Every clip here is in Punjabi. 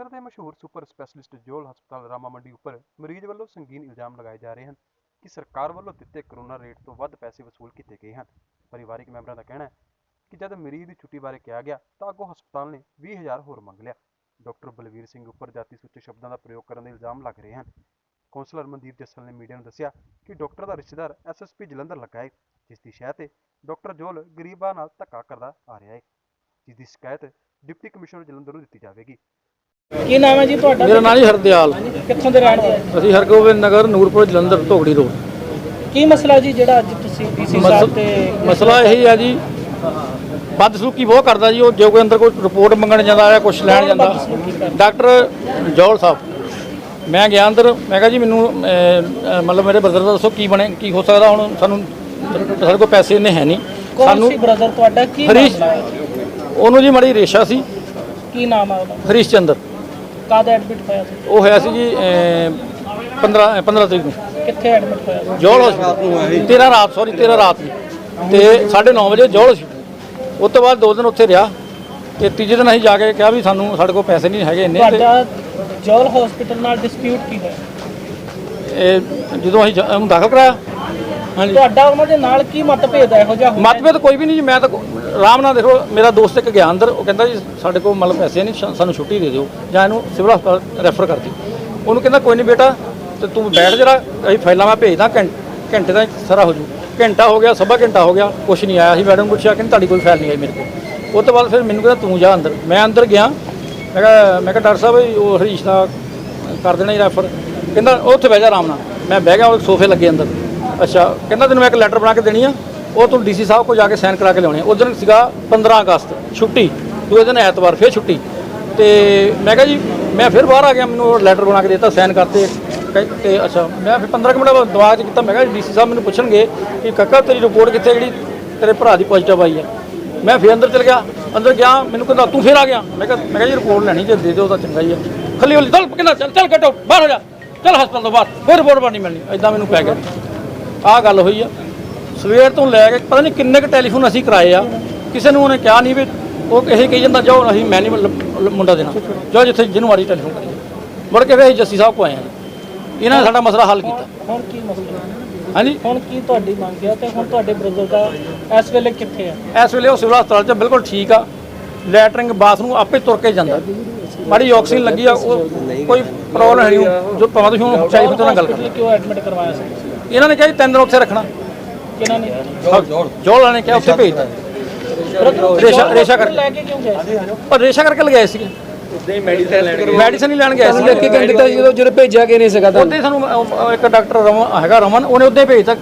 ਜਲੰਧਰ ਦੇ ਮਸ਼ਹੂਰ ਸੁਪਰ ਸਪੈਸ਼ਲਿਸਟ ਜੋਲ ਹਸਪਤਾਲ ਰਾਮਾ ਮੰਡੀ ਉੱਪਰ ਮਰੀਜ਼ ਵੱਲੋਂ ਸੰਗੀਨ ਇਲਜ਼ਾਮ ਲਗਾਏ ਜਾ ਰਹੇ ਹਨ ਕਿ ਸਰਕਾਰ ਵੱਲੋਂ ਦਿੱਤੇ ਕਰੋਨਾ ਰੇਟ ਤੋਂ ਵੱਧ ਪੈਸੇ ਵਸੂਲ ਕੀਤੇ ਗਏ ਹਨ। ਪਰਿਵਾਰਕ ਮੈਂਬਰਾਂ ਦਾ ਕਹਿਣਾ ਹੈ ਕਿ ਜਦ ਮਰੀਜ਼ ਦੀ ਛੁੱਟੀ ਬਾਰੇ ਕਿਹਾ ਗਿਆ ਤਾਂ ਅੱਗੋਂ ਹਸਪਤਾਲ ਨੇ 20,000 ਹੋਰ ਮੰਗ ਲਿਆ। ਡਾਕਟਰ ਬਲਵੀਰ ਸਿੰਘ ਉੱਪਰ ਜਾਤੀ ਸੂਚਕ ਸ਼ਬਦਾਂ ਦਾ ਪ੍ਰਯੋਗ ਕਰਨ ਦੇ ਇਲਜ਼ਾਮ ਲੱਗ ਰਹੇ ਹਨ। ਕੌਂਸਲਰ ਮਨਦੀਪ ਜੱਸਲ ਨੇ ਮੀਡੀਆ ਨੂੰ ਦੱਸਿਆ ਕਿ ਡਾਕਟਰ ਦਾ ਰਿਸ਼ਤੇਦਾਰ ਐਸਐਸਪੀ ਜਲੰਧਰ ਲੱਗਾ ਹੈ, ਜਿਸ ਦੀ ਸ਼ਹਿ ਤੇ ਡਾਕਟਰ ਜੋਲ ਗਰੀਬਾਂ ਨਾਲ ਧੱਕਾ ਕਰਦਾ ਆ ਰਿਹਾ ਹੈ, ਜਿਸ ਦੀ ਸ਼ਿਕਾਇਤ ਡਿਪਟੀ ਕਮਿਸ਼ਨਰ ਜਲੰਧਰ ਨੂੰ ਦਿੱਤੀ ਜਾਵੇਗੀ। ਕੀ ਨਾਮ ਹੈ ਜੀ ਤੁਹਾਡਾ? ਮੇਰਾ ਨਾਮ ਜੀ ਹਰਦਿਆਲ। ਕਿੱਥੋਂ ਦੇ ਰਹਿਣ ਵਾਲੇ? ਅਸੀਂ ਹਰਗੋਬਿੰਦ ਨਗਰ ਨੂਰਪੁਰ ਜਲੰਧਰ ਧੋਗੜੀ ਰੋਡ। ਕੀ ਮਸਲਾ ਜੀ ਜਿਹੜਾ ਅੱਜ ਤੁਸੀਂ ਡੀਸੀ ਸਾਹਿਬ ਤੇ? ਮਸਲਾ ਇਹੀ ਹੈ ਜੀ, ਬਦਸਲੂਕੀ ਬਹੁਤ ਕਰਦਾ ਜੀ। ਉਹ ਜੋ ਕੋਈ ਅੰਦਰ ਕੋਈ ਰਿਪੋਰਟ ਮੰਗਣ ਜਾਂਦਾ ਜਾਂ ਕੁਝ ਲੈਣ ਜਾਂਦਾ, ਡਾਕਟਰ ਜੋਲ ਸਾਹਿਬ, ਮੈਂ ਗਿਆ ਅੰਦਰ, ਮੈਂ ਕਿਹਾ ਜੀ ਮੈਨੂੰ ਮਤਲਬ ਮੇਰੇ ਬ੍ਰਦਰ ਦਾ ਦੱਸੋ ਕੀ ਬਣੇ, ਕੀ ਹੋ ਸਕਦਾ। ਹੁਣ ਸਾਡੇ ਕੋਲ ਪੈਸੇ ਇੰਨੇ ਹੈ ਨਹੀਂ। ਸਾਨੂੰ ਬ੍ਰਦਰ ਤੁਹਾਡਾ ਕੀ ਹਰੀਸ਼, ਉਹਨੂੰ ਜੀ ਮਾੜੀ ਰੇਸ਼ਾ ਸੀ। ਕੀ ਨਾਮ ਹੈ ਉਹਦਾ? ਹਰੀਸ਼ ਚੰਦਰ। ਕਦ ਐਡਮਿਟ ਹੋਇਆ ਸੀ? ਉਹ ਹੋਇਆ ਸੀ ਜੀ 15 ਤਰੀਕ ਨੂੰ। ਕਿੱਥੇ ਐਡਮਿਟ ਹੋਇਆ ਸੀ? ਜੋਲ ਹਸਪਤਾਲ। 13 ਰਾਤ ਨੂੰ ਤੇ 9:30 ਵਜੇ ਜੋਲ ਹਸਪਤਾਲ। ਉਸ ਤੋਂ ਬਾਅਦ 2 ਦਿਨ ਉੱਥੇ ਰਿਹਾ ਤੇ ਤੀਜੇ ਦਿਨ ਅਸੀਂ ਜਾ ਕੇ ਕਿਹਾ ਵੀ ਸਾਡੇ ਕੋਲ ਪੈਸੇ ਨਹੀਂ ਹੈਗੇ ਇੰਨੇ। ਤੁਹਾਡਾ ਜੋਲ ਹਸਪਤਾਲ ਨਾਲ ਡਿਸਪਿਊਟ ਕੀ ਹੋਇਆ? ਇਹ ਜਦੋਂ ਅਸੀਂ ਉਹਨੂੰ ਦਾਖਲ ਕਰਾਇਆ। ਹਾਂਜੀ, ਤੁਹਾਡਾ ਉਹਨਾਂ ਦੇ ਨਾਲ ਕੀ ਮਤਭੇਦ ਹੈ? ਇਹੋ ਜਿਹਾ ਮਤਭੇਦ ਕੋਈ ਵੀ ਨਹੀਂ ਜੀ। ਮੈਂ ਤਾਂ ਆਰਾਮ ਨਾਲ, ਦੇਖੋ ਮੇਰਾ ਦੋਸਤ ਇੱਕ ਗਿਆ ਅੰਦਰ, ਉਹ ਕਹਿੰਦਾ ਜੀ ਸਾਡੇ ਕੋਲ ਮਤਲਬ ਪੈਸੇ ਨਹੀਂ, ਸਾਨੂੰ ਛੁੱਟੀ ਦੇ ਦਿਓ ਜਾਂ ਇਹਨੂੰ ਸਿਵਲ ਹਸਪਤਾਲ ਰੈਫਰ ਕਰ ਦਿਓ। ਉਹਨੂੰ ਕਹਿੰਦਾ ਕੋਈ ਨਹੀਂ ਬੇਟਾ, ਤੇ ਤੂੰ ਬੈਠ ਜਰਾ, ਅਸੀਂ ਫਾਈਲਾਂ ਮੈਂ ਭੇਜਦਾ, ਘੰਟੇ ਦਾ ਸਾਰਾ ਹੋ ਜੂ। ਘੰਟਾ ਹੋ ਗਿਆ, ਸਵਾ ਘੰਟਾ ਹੋ ਗਿਆ, ਕੁਛ ਨਹੀਂ ਆਇਆ। ਅਸੀਂ ਮੈਡਮ ਨੂੰ ਪੁੱਛਿਆ, ਕਹਿੰਦੀ ਤੁਹਾਡੀ ਕੋਈ ਫਾਈਲ ਨਹੀਂ ਆਈ ਮੇਰੇ ਕੋਲ। ਉਸ ਤੋਂ ਬਾਅਦ ਫਿਰ ਮੈਨੂੰ ਕਹਿੰਦਾ ਤੂੰ ਜਾ ਅੰਦਰ। ਮੈਂ ਅੰਦਰ ਗਿਆ, ਮੈਂ ਕਿਹਾ ਡਾਕਟਰ ਸਾਹਿਬ ਉਹ ਹਰੀਸ਼ ਦਾ ਕਰ ਦੇਣਾ ਜੀ ਰੈਫਰ। ਕਹਿੰਦਾ ਉੱਥੇ ਬਹਿ ਜਾ ਆਰਾਮ ਨਾਲ। ਮੈਂ ਬਹਿ ਗਿਆ, ਉਹ ਸੋਫੇ ਲੱਗੇ ਅੰਦਰ। ਅੱਛਾ, ਕਹਿੰਦਾ ਤੈਨੂੰ ਮੈਂ ਇੱਕ ਲੈਟਰ ਬਣਾ ਕੇ ਦੇਣੀ ਆ, ਉਹ ਤੂੰ ਡੀਸੀ ਸਾਹਿਬ ਕੋਲ ਜਾ ਕੇ ਸਾਈਨ ਕਰਾ ਕੇ ਲਿਆਉਣੇ। ਉਸ ਦਿਨ ਸੀਗਾ 15 ਅਗਸਤ, ਛੁੱਟੀ। ਦੂਜੇ ਦਿਨ ਐਤਵਾਰ ਫਿਰ ਛੁੱਟੀ। ਤੇ ਮੈਂ ਕਿਹਾ ਜੀ ਮੈਂ ਫਿਰ ਬਾਹਰ ਆ ਗਿਆ, ਮੈਨੂੰ ਉਹ ਲੈਟਰ ਬਣਾ ਕੇ ਦਿੱਤਾ, ਸਾਈਨ ਕਰਤੇ। ਤੇ ਅੱਛਾ, ਮੈਂ ਫਿਰ 15 ਮਿੰਟ ਬਾਅਦ ਦਿਮਾਗ 'ਚ ਕੀਤਾ, ਮੈਂ ਕਿਹਾ ਡੀਸੀ ਸਾਹਿਬ ਮੈਨੂੰ ਪੁੱਛਣਗੇ ਕਿ ਕਾਕਾ ਤੇਰੀ ਰਿਪੋਰਟ ਕਿੱਥੇ, ਜਿਹੜੀ ਤੇਰੇ ਭਰਾ ਦੀ ਪੋਜ਼ੀਟਿਵ ਆਈ ਹੈ। ਮੈਂ ਫਿਰ ਅੰਦਰ ਚਲ ਗਿਆ। ਅੰਦਰ ਗਿਆ, ਮੈਨੂੰ ਕਹਿੰਦਾ ਤੂੰ ਫਿਰ ਆ ਗਿਆ। ਮੈਂ ਕਿਹਾ ਜੀ ਰਿਪੋਰਟ ਲੈਣੀ, ਜੇ ਦੇ ਦਿਓ ਤਾਂ ਚੰਗਾ ਹੀ ਹੈ। ਖੱਲੀ ਹੋਲੀ ਚੱਲ, ਕਹਿੰਦਾ ਚੱਲ ਕੱਟੋ ਬਾਹਰ ਹੋ ਜਾ, ਚੱਲ ਹਸਪਤਾਲ ਤੋਂ ਬਾਹਰ, ਕੋਈ ਰਿਪੋਰਟ ਨਹੀਂ ਮਿਲਣੀ। ਇੱਦਾਂ ਮੈਨੂੰ ਪੈ ਗਿਆ। ਆਹ ਗੱਲ ਹੋਈ ਆ। ਸਵੇਰ ਤੋਂ ਲੈ ਕੇ ਪਤਾ ਨਹੀਂ ਕਿੰਨੇ ਕੁ ਟੈਲੀਫੋਨ ਅਸੀਂ ਕਰਾਏ ਆ, ਕਿਸੇ ਨੂੰ ਉਹਨੇ ਕਿਹਾ ਨਹੀਂ ਵੀ ਉਹ ਇਹ ਕਹੀ ਜਾਂਦਾ ਜਾਓ ਅਸੀਂ ਮੈਂ ਨਹੀਂ ਮੁੰਡਾ ਦੇਣਾ, ਜੋ ਜਿੱਥੇ ਜਿਹਨੂੰ ਮਾਰੀ ਟੈਲੀਫੋਨ ਕਰੀ। ਮੁੜ ਕੇ ਫਿਰ ਅਸੀਂ ਜੱਸੀ ਸਾਹਿਬ ਕੋ ਆਏ ਹਾਂ, ਇਹਨਾਂ ਨੇ ਸਾਡਾ ਮਸਲਾ ਹੱਲ ਕੀਤਾ। ਹੁਣ ਕੀ ਮਸਲਾ? ਹਾਂਜੀ, ਹੁਣ ਕੀ ਤੁਹਾਡੀ ਮੰਗ ਹੈ ਤੇ ਹੁਣ ਤੁਹਾਡੇ ਬ੍ਰਦਰ ਦਾ ਇਸ ਵੇਲੇ ਕਿੱਥੇ ਆ? ਇਸ ਵੇਲੇ ਉਹ ਸਿਵਲ ਹਸਪਤਾਲ 'ਚ ਬਿਲਕੁਲ ਠੀਕ ਆ। ਲੈਟਰਿੰਗ ਬਾਥਰੂਮ ਆਪੇ ਤੁਰ ਕੇ ਜਾਂਦਾ। ਮਾੜੀ ਆਕਸੀਜਨ ਲੱਗੀ ਆ, ਉਹ ਕੋਈ ਪ੍ਰੋਬਲਮ ਹੈ ਨਹੀਂ। ਜੋ ਭਾਵੇਂ ਤੁਸੀਂ ਹੁਣ ਚਾਹੀਏ ਤੋਂ ਨਾਲ ਗੱਲ ਕਰ। ਕਿਉਂ ਐਡਮਿਟ ਕਰਵਾਇਆ ਸੀ? ਇਹਨਾਂ ਨੇ ਕਿਹਾ ਜੀ 3 ਦਿਨ ਉੱਥੇ ਰੱਖਣਾ। ਕਿਹਨਾਂ ਨੇ? ਜੋਲ ਨੇ ਕਿਹਾ ਉੱਥੇ ਭੇਜਦਾ। ਰੇਸ਼ਾ ਕਰਕੇ ਲੈ ਕੇ ਕਿਉਂ ਗਏ? ਪਰ ਰੇਸ਼ਾ ਕਰਕੇ ਲਗਾਏ ਸੀਗੇ। ਮੈਡੀਸਨ ਹੀ ਲੈਣ ਗਏ ਸੀ। ਲੈ ਕੇ ਕਹਿੰਦੇ ਜਦੋਂ ਭੇਜਿਆ ਕਿ ਨਹੀਂ ਸੀਗਾ ਤਾਂ ਉੱਥੇ ਸਾਨੂੰ ਇੱਕ ਡਾਕਟਰ ਰਮਨ, ਉਹਨੇ ਉੱਥੇ ਭੇਜਤਾ।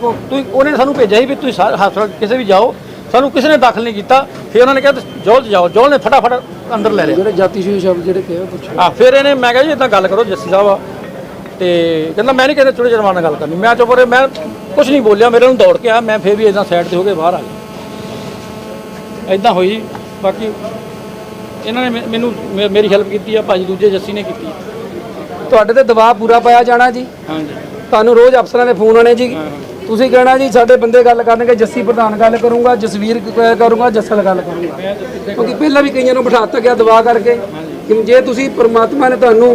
ਉਹਨੇ ਸਾਨੂੰ ਭੇਜਿਆ ਸੀ ਵੀ ਤੁਸੀਂ ਹਸਪਤਾਲ ਕਿਸੇ ਵੀ ਜਾਓ, ਸਾਨੂੰ ਕਿਸੇ ਨੇ ਦਾਖਲ ਨਹੀਂ ਕੀਤਾ। ਫਿਰ ਉਹਨਾਂ ਨੇ ਕਿਹਾ ਜੋਲ 'ਚ ਜਾਓ। ਜੋਲ ਨੇ ਫਟਾਫਟ ਅੰਦਰ ਲੈ ਲਿਆ। ਜਿਹੜੇ ਜਾਤੀ ਸ਼ਬਦ ਜਿਹੜੇ ਕਿਹਾ ਪੁੱਛੋ। ਫਿਰ ਇਹਨੇ, ਮੈਂ ਕਿਹਾ ਜੀ ਇੱਦਾਂ ਗੱਲ ਕਰੋ ਜੱਸੀ ਸਾਹਿਬ, ਤੇ ਕਹਿੰਦਾ ਮੈਂ ਨਹੀਂ ਕਹਿੰਦਾ ਥੋੜੇ ਜਰਮਾਨ ਨਾਲ ਗੱਲ ਕਰਨੀ। ਮੈਂ ਚੁੱਪ ਰਿਹਾ, ਮੈਂ ਕੁਝ ਨਹੀਂ ਬੋਲਿਆ। ਮੇਰੇ ਨੂੰ ਦੌੜ ਕੇ ਆ, ਮੈਂ ਫਿਰ ਵੀ ਇੱਦਾਂ ਸਾਈਡ 'ਤੇ ਹੋ ਕੇ ਬਾਹਰ ਆ ਗਿਆ। ਇੱਦਾਂ ਹੋਈ। ਬਾਕੀ ਇਹਨਾਂ ਨੇ ਮੈਨੂੰ ਮੇਰੀ ਹੈਲਪ ਕੀਤੀ ਆ, ਭਾਜੀ ਦੂਜੇ ਜੱਸੀ ਨੇ ਕੀਤੀ। ਤੁਹਾਡੇ ਤੇ ਦਬਾਅ ਪੂਰਾ ਪਾਇਆ ਜਾਣਾ ਜੀ। ਹਾਂਜੀ, ਤੁਹਾਨੂੰ ਰੋਜ਼ ਅਫਸਰਾਂ ਦੇ ਫੋਨ ਆਣੇ ਜੀ। ਤੁਸੀਂ ਕਹਿਣਾ ਜੀ ਸਾਡੇ ਬੰਦੇ ਗੱਲ ਕਰਨਗੇ, ਜੱਸੀ ਪ੍ਰਧਾਨ ਗੱਲ ਕਰੂੰਗਾ, ਜਸਵੀਰ ਕਰੂੰਗਾ, ਜੱਸਲ ਗੱਲ ਕਰੂੰਗਾ। ਕਿਉਂਕਿ ਪਹਿਲਾਂ ਵੀ ਕਈਆਂ ਨੂੰ ਬਿਠਾ ਦਿੱਤਾ ਗਿਆ ਦਬਾਅ ਕਰਕੇ। ਜੇ ਤੁਸੀਂ ਪਰਮਾਤਮਾ ਨੇ ਤੁਹਾਨੂੰ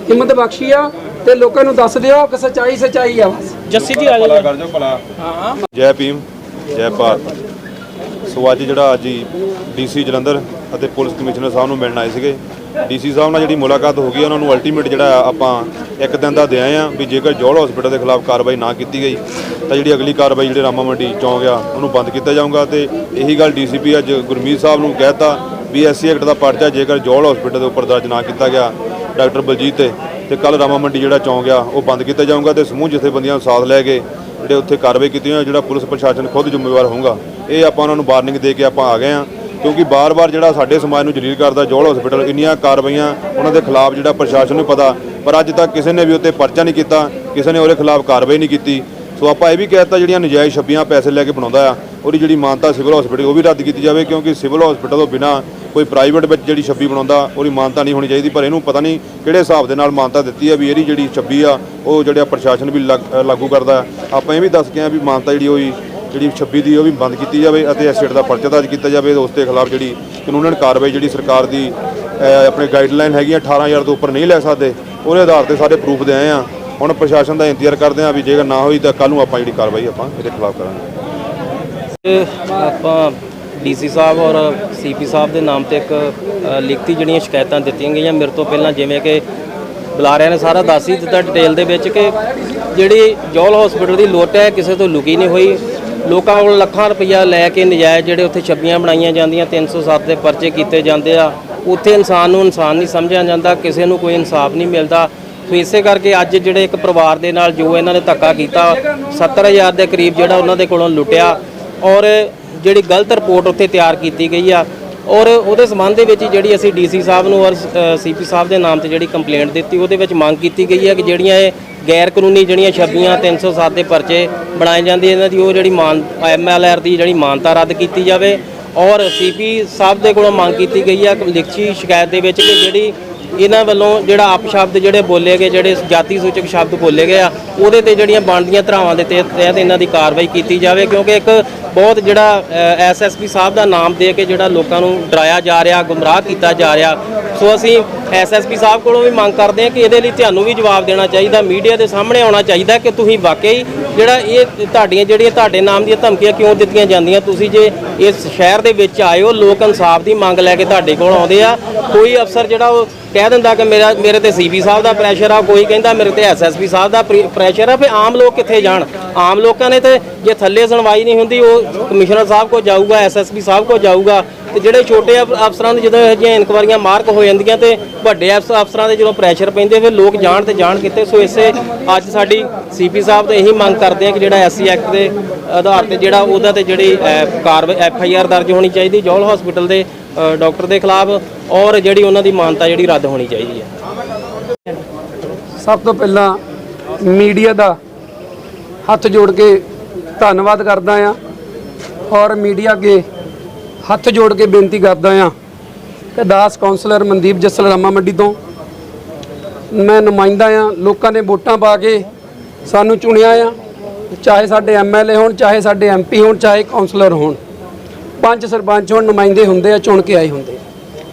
ਹਿੰਮਤ ਬਖਸ਼ੀ ਆ ਤੇ ਲੋਕਾਂ ਨੂੰ ਦੱਸ ਦਿਓ ਕਿ ਸੱਚਾਈ ਆ। ਬਸ ਜੱਸੀ ਜੀ ਆ ਜਾਓ। ਕਰ ਜੋ ਭਲਾ। ਜੈ ਭੀਮ, ਜੈ ਭਾਰਤ। ਸੋ ਅੱਜ ਜਿਹੜਾ ਅੱਜ ਹੀ ਡੀਸੀ ਜਲੰਧਰ ਅਤੇ ਪੁਲਿਸ ਕਮਿਸ਼ਨਰ ਸਾਹਿਬ ਨੂੰ ਮਿਲਣ ਆਏ ਸੀਗੇ। ਡੀਸੀ ਸਾਹਿਬ ਨਾਲ ਜਿਹੜੀ ਮੁਲਾਕਾਤ ਹੋ ਗਈ, ਉਹਨਾਂ ਨੂੰ ਅਲਟੀਮੇਟ ਜਿਹੜਾ ਆਪਾਂ 1 ਦਿਨ ਦਾ ਦੇ ਆਏ ਆ ਵੀ ਜੇਕਰ ਜੋਲ ਹਸਪੀਟਲ ਦੇ ਖਿਲਾਫ ਕਾਰਵਾਈ ਨਾ ਕੀਤੀ ਗਈ ਤਾਂ ਜਿਹੜੀ ਅਗਲੀ ਕਾਰਵਾਈ ਜਿਹੜੇ ਰਾਮਾ ਮੰਡੀ ਚੌਂਕ ਆ ਉਹਨੂੰ ਬੰਦ ਕੀਤਾ ਜਾਊਗਾ। ਤੇ ਇਹੀ ਗੱਲ ਡੀਸੀਪੀ ਅੱਜ ਗੁਰਮੀਤ ਸਾਹਿਬ ਨੂੰ ਕਹਿਤਾ ਵੀ ਐਸਸੀ ਐਕਟ ਦਾ ਪਰਚਾ ਜੇਕਰ ਜੋਲ ਹਸਪੀਟਲ ਦੇ ਉੱਪਰ ਦਰਜ ਨਾ ਕੀਤਾ ਗਿਆ ਡਾਕਟਰ ਬਲਜੀਤ ਤੇ ਕੱਲ੍ਹ ਰਾਮਾ ਮੰਡੀ ਜਿਹੜਾ ਚੌਂਕ ਆ ਉਹ ਬੰਦ ਕੀਤਾ ਜਾਊਗਾ। ਤੇ ਸਮੂਹ ਜਥੇਬੰਦੀਆਂ ਨੂੰ ਸਾਥ ਲੈ ਕੇ ਜਿਹੜੇ ਉੱਥੇ ਕਾਰਵਾਈ ਕੀਤੀ ਹੋਈ, ਜਿਹੜਾ ਪੁਲਿਸ ਪ੍ਰਸ਼ਾਸਨ ਖੁਦ ਜ਼ਿੰਮੇਵਾਰ ਹੋਊਗਾ। ਇਹ ਆਪਾਂ ਉਹਨਾਂ ਨੂੰ ਵਾਰਨਿੰਗ ਦੇ ਕੇ ਆਪਾਂ ਆ ਗਏ ਹਾਂ, ਕਿਉਂਕਿ ਬਾਰ-ਬਾਰ ਜਿਹੜਾ ਸਾਡੇ ਸਮਾਜ ਨੂੰ ਜਲੀਲ ਕਰਦਾ ਜੋਲ ਹਸਪੀਟਲ। ਇੰਨੀਆਂ ਕਾਰਵਾਈਆਂ ਉਹਨਾਂ ਦੇ ਖਿਲਾਫ ਜਿਹੜਾ ਪ੍ਰਸ਼ਾਸਨ ਨੂੰ ਪਤਾ, ਪਰ ਅੱਜ ਤੱਕ ਕਿਸੇ ਨੇ ਵੀ ਉੱਤੇ ਪਰਚਾ ਨਹੀਂ ਕੀਤਾ, ਕਿਸੇ ਨੇ ਉਹਦੇ ਖਿਲਾਫ ਕਾਰਵਾਈ ਨਹੀਂ ਕੀਤੀ। ਸੋ ਆਪਾਂ ਇਹ ਵੀ ਕਹਿ ਦਿੱਤਾ ਜਿਹੜੀਆਂ ਨਜਾਇਜ਼ ਛੱਬੀਆਂ ਪੈਸੇ ਲੈ ਕੇ ਬਣਾਉਂਦਾ ਆ, ਉਹਦੀ ਜਿਹੜੀ ਮਾਨਤਾ ਸਿਵਲ ਹਸਪੀਟਲ ਉਹ ਵੀ ਰੱਦ ਕੀਤੀ ਜਾਵੇ, ਕਿਉਂਕਿ ਸਿਵਲ ਹਸਪੀਟਲ ਤੋਂ ਬਿਨਾਂ ਕੋਈ ਪ੍ਰਾਈਵੇਟ ਵਿੱਚ ਜਿਹੜੀ ਛੱਬੀ ਬਣਾਉਂਦਾ ਉਹਦੀ ਮਾਨਤਾ ਨਹੀਂ ਹੋਣੀ ਚਾਹੀਦੀ। ਪਰ ਇਹਨੂੰ ਪਤਾ ਨਹੀਂ ਕਿਹੜੇ ਹਿਸਾਬ ਦੇ ਨਾਲ ਮਾਨਤਾ ਦਿੱਤੀ ਹੈ ਵੀ ਇਹਦੀ ਜਿਹੜੀ ਛੱਬੀ ਆ ਉਹ ਜਿਹੜਾ ਪ੍ਰਸ਼ਾਸਨ ਵੀ ਲਾਗੂ ਕਰਦਾ। ਆਪਾਂ ਇਹ ਵੀ ਦੱਸ ਕੇ ਆ ਵੀ ਮਾਨਤਾ ਜਿਹੜੀ ਹੋਈ ਜਿਹੜੀ 26 ਦੀ ਉਹ ਵੀ ਬੰਦ ਕੀਤੀ ਜਾਵੇ ਅਤੇ ਐਸਿਡ ਦਾ ਪਰਚਾ ਦਰਜ ਕੀਤਾ ਜਾਵੇ। ਉਸ ਦੇ ਖਿਲਾਫ ਜਿਹੜੀ ਕਾਨੂੰਨਨ ਕਾਰਵਾਈ ਜਿਹੜੀ ਸਰਕਾਰ ਦੀ ਆਪਣੇ ਗਾਈਡਲਾਈਨ ਹੈਗੀਆਂ 18,000 ਤੋਂ ਉੱਪਰ ਨਹੀਂ ਲੈ ਸਕਦੇ, ਉਹਦੇ ਆਧਾਰ ਤੇ ਸਾਰੇ ਪ੍ਰੂਫ ਦੇ ਆਏ ਆ। ਹੁਣ ਪ੍ਰਸ਼ਾਸਨ ਦਾ ਇੰਤਜ਼ਾਰ ਕਰਦੇ ਆ ਵੀ ਜੇਕਰ ਨਾ ਹੋਈ ਤਾਂ ਕੱਲ੍ਹ ਨੂੰ ਆਪਾਂ ਜਿਹੜੀ ਕਾਰਵਾਈ ਆਪਾਂ ਇਹਦੇ ਖਿਲਾਫ ਕਰਾਂਗੇ। ਆਪਾਂ ਡੀਸੀ ਸਾਹਿਬ ਔਰ ਸੀਪੀ ਸਾਹਿਬ ਦੇ ਨਾਮ ਤੇ ਇੱਕ ਲਿਖਤੀ ਜਿਹੜੀਆਂ ਸ਼ਿਕਾਇਤਾਂ ਦਿੱਤੀਆਂ ਗਈਆਂ ਮੇਰੇ ਤੋਂ ਪਹਿਲਾਂ, ਜਿਵੇਂ ਕਿ ਬੁਲਾਰਿਆਂ ਨੇ ਸਾਰਾ ਦੱਸ ਹੀ ਦਿੱਤਾ ਡਿਟੇਲ ਦੇ ਵਿੱਚ ਕਿ ਜਿਹੜੀ ਜੌਲ ਹਸਪੀਟਲ ਦੀ ਲੁੱਟ ਹੈ ਕਿਸੇ ਤੋਂ ਲੁਕੀ ਨਹੀਂ ਹੋਈ। ਲੋਕਾਂ ਕੋਲ ਲੱਖਾਂ ਰੁਪਈਆ ਲੈ ਕੇ ਨਜਾਇਜ਼ ਜਿਹੜੇ ਉੱਥੇ ਛੱਬੀਆਂ ਬਣਾਈਆਂ ਜਾਂਦੀਆਂ, 307 ਦੇ ਪਰਚੇ ਕੀਤੇ ਜਾਂਦੇ ਆ। ਉੱਥੇ ਇਨਸਾਨ ਨੂੰ ਇਨਸਾਨ ਨਹੀਂ ਸਮਝਿਆ ਜਾਂਦਾ, ਕਿਸੇ ਨੂੰ ਕੋਈ ਇਨਸਾਫ ਨਹੀਂ ਮਿਲਦਾ। ਸੋ ਇਸੇ ਕਰਕੇ ਅੱਜ ਜਿਹੜੇ ਇੱਕ ਪਰਿਵਾਰ ਦੇ ਨਾਲ ਜੋ ਇਹਨਾਂ ਨੇ ਧੱਕਾ ਕੀਤਾ, 70,000 ਦੇ ਕਰੀਬ ਜਿਹੜਾ ਉਹਨਾਂ ਦੇ ਕੋਲੋਂ ਲੁੱਟਿਆ ਔਰ ਜਿਹੜੀ ਗਲਤ ਰਿਪੋਰਟ ਉੱਥੇ ਤਿਆਰ ਕੀਤੀ ਗਈ ਆ ਔਰ ਉਹਦੇ ਸੰਬੰਧ ਦੇ ਵਿੱਚ ਜਿਹੜੀ ਅਸੀਂ ਡੀਸੀ ਸਾਹਿਬ ਨੂੰ ਔਰ ਸੀਪੀ ਸਾਹਿਬ ਦੇ ਨਾਮ ਤੇ ਜਿਹੜੀ ਕੰਪਲੇਂਟ ਦਿੱਤੀ, ਉਹਦੇ ਵਿੱਚ ਮੰਗ ਕੀਤੀ ਗਈ ਹੈ ਕਿ ਜਿਹੜੀਆਂ ਇਹ ਗੈਰ ਕਾਨੂੰਨੀ ਜਿਹੜੀਆਂ ਛੱਬੀਆਂ 307 ਦੇ ਪਰਚੇ ਬਣਾਏ ਜਾਂਦੇ ਇਹਨਾਂ ਦੀ ਉਹ ਜਿਹੜੀ MLR ਦੀ ਜਿਹੜੀ ਮਾਨਤਾ ਰੱਦ ਕੀਤੀ ਜਾਵੇ। ਔਰ ਸੀਪੀ ਸਾਹਿਬ ਦੇ ਕੋਲੋਂ ਮੰਗ ਕੀਤੀ ਗਈ ਹੈ ਲਿਖਤੀ ਸ਼ਿਕਾਇਤ ਦੇ ਵਿੱਚ ਕਿ ਜਿਹੜੀ ਇਹਨਾਂ ਵੱਲੋਂ ਜਿਹੜਾ ਅਪਸ਼ਬਦ ਜਿਹੜੇ ਬੋਲੇ ਗਏ, ਜਿਹੜੇ ਜਾਤੀ ਸੂਚਕ ਸ਼ਬਦ ਬੋਲੇ ਗਏ ਆ, ਉਹਦੇ ਤੇ ਜਿਹੜੀਆਂ ਬਣਦੀਆਂ ਧਾਰਾਵਾਂ ਦੇ ਤਹਿਤ ਇਹਨਾਂ ਦੀ ਕਾਰਵਾਈ ਕੀਤੀ ਜਾਵੇ। ਕਿਉਂਕਿ ਇੱਕ ਬਹੁਤ ਜਿਹੜਾ SSP ਸਾਹਿਬ ਦਾ ਨਾਮ ਦੇ ਕੇ ਜਿਹੜਾ ਲੋਕਾਂ ਨੂੰ ਡਰਾਇਆ ਜਾ ਰਿਹਾ, ਗੁੰਮਰਾਹ ਕੀਤਾ ਜਾ ਰਿਹਾ। ਸੋ ਅਸੀਂ SSP ਸਾਹਿਬ ਕੋਲੋਂ ਵੀ ਮੰਗ ਕਰਦੇ ਹਾਂ ਕਿ ਇਹਦੇ ਲਈ ਤੁਹਾਨੂੰ ਵੀ ਜਵਾਬ ਦੇਣਾ ਚਾਹੀਦਾ, ਮੀਡੀਆ ਦੇ ਸਾਹਮਣੇ ਆਉਣਾ ਚਾਹੀਦਾ ਕਿ ਤੁਸੀਂ ਵਾਕਈ ਜਿਹੜਾ ਇਹ ਤੁਹਾਡੇ ਨਾਮ ਦੀਆਂ ਧਮਕੀਆਂ ਕਿਉਂ ਦਿੱਤੀਆਂ ਜਾਂਦੀਆਂ। ਤੁਸੀਂ ਜੇ ਇਸ ਸ਼ਹਿਰ ਦੇ ਵਿੱਚ ਆਏ ਹੋ, ਲੋਕ ਇਨਸਾਫ ਦੀ ਮੰਗ ਲੈ ਕੇ ਤੁਹਾਡੇ ਕੋਲ ਆਉਂਦੇ ਆ। ਕੋਈ ਅਫਸਰ ਜਿਹੜਾ ਉਹ ਕਹਿ ਦਿੰਦਾ ਕਿ ਮੇਰੇ ਤੇ ਸੀਪੀ ਸਾਹਿਬ ਦਾ ਪ੍ਰੈਸ਼ਰ ਆ, ਕੋਈ ਕਹਿੰਦਾ ਮੇਰੇ ਤੇ SSP ਸਾਹਿਬ ਦਾ ਪ੍ਰੈਸ਼ਰ ਆ। ਫਿਰ ਆਮ ਲੋਕ ਕਿੱਥੇ ਜਾਣ? ਆਮ ਲੋਕਾਂ ਨੇ ਤੇ ਜੇ ਥੱਲੇ ਸੁਣਵਾਈ ਨਹੀਂ ਹੁੰਦੀ ਉਹ ਕਮਿਸ਼ਨਰ ਸਾਹਿਬ ਕੋਲ ਜਾਊਗਾ, SSP ਸਾਹਿਬ ਕੋਲ ਜਾਊਗਾ। ਤੇ ਜਿਹੜੇ ਛੋਟੇ ਅਫਸਰਾਂ ਦੇ ਜਦੋਂ ਇਹੋ ਜਿਹੀਆਂ ਇਨਕੁਆਰੀਆਂ ਮਾਰਕ ਹੋ ਜਾਂਦੀਆਂ ਤੇ ਵੱਡੇ ਅਫਸਰਾਂ ਦੇ ਜਦੋਂ ਪ੍ਰੈਸ਼ਰ ਪੈਂਦੇ ਫਿਰ ਲੋਕ ਜਾਣ ਤੇ ਜਾਣ ਕਿੱਥੇ। ਸੋ ਇਸੇ ਅੱਜ ਸਾਡੀ ਸੀਪੀ ਸਾਹਿਬ ਤੋਂ ਇਹੀ ਮੰਗ ਕਰਦੇ ਆ ਕਿ ਜਿਹੜਾ SC ਐਕਟ ਦੇ ਆਧਾਰ ਤੇ ਜਿਹੜਾ ਉਹਦਾ ਤੇ ਜਿਹੜੀ ਕਾਰਵਾਈ FIR ਦਰਜ ਹੋਣੀ ਚਾਹੀਦੀ ਜੌਲ ਹਸਪੀਟਲ ਦੇ ਡਾਕਟਰ ਦੇ ਖਿਲਾਫ ਔਰ ਜਿਹੜੀ ਉਹਨਾਂ ਦੀ ਮਾਨਤਾ ਜਿਹੜੀ ਰੱਦ ਹੋਣੀ ਚਾਹੀਦੀ ਹੈ। ਸਭ ਤੋਂ ਪਹਿਲਾਂ ਮੀਡੀਆ ਦਾ ਹੱਥ ਜੋੜ ਕੇ ਧੰਨਵਾਦ ਕਰਦਾ ਆ ਔਰ ਮੀਡੀਆ ਅੱਗੇ ਹੱਥ ਜੋੜ ਕੇ ਬੇਨਤੀ ਕਰਦਾ ਆ ਕਿ ਦਾਸ ਕਾਉਂਸਲਰ ਮਨਦੀਪ ਜੱਸਲ ਰਾਮਾ ਮੰਡੀ ਤੋਂ ਮੈਂ ਨੁਮਾਇੰਦਾ ਆ। ਲੋਕਾਂ ਨੇ ਵੋਟਾਂ ਪਾ ਕੇ ਸਾਨੂੰ ਚੁਣਿਆ ਆ, ਚਾਹੇ ਸਾਡੇ MLA ਹੋਣ, ਚਾਹੇ ਸਾਡੇ MP ਹੋਣ, ਚਾਹੇ ਕਾਉਂਸਲਰ ਹੋਣ, 5 ਸਰਪੰਚ ਹੋਣ, ਨੁਮਾਇੰਦੇ ਹੁੰਦੇ ਆ, ਚੁਣ ਕੇ ਆਏ ਹੁੰਦੇ।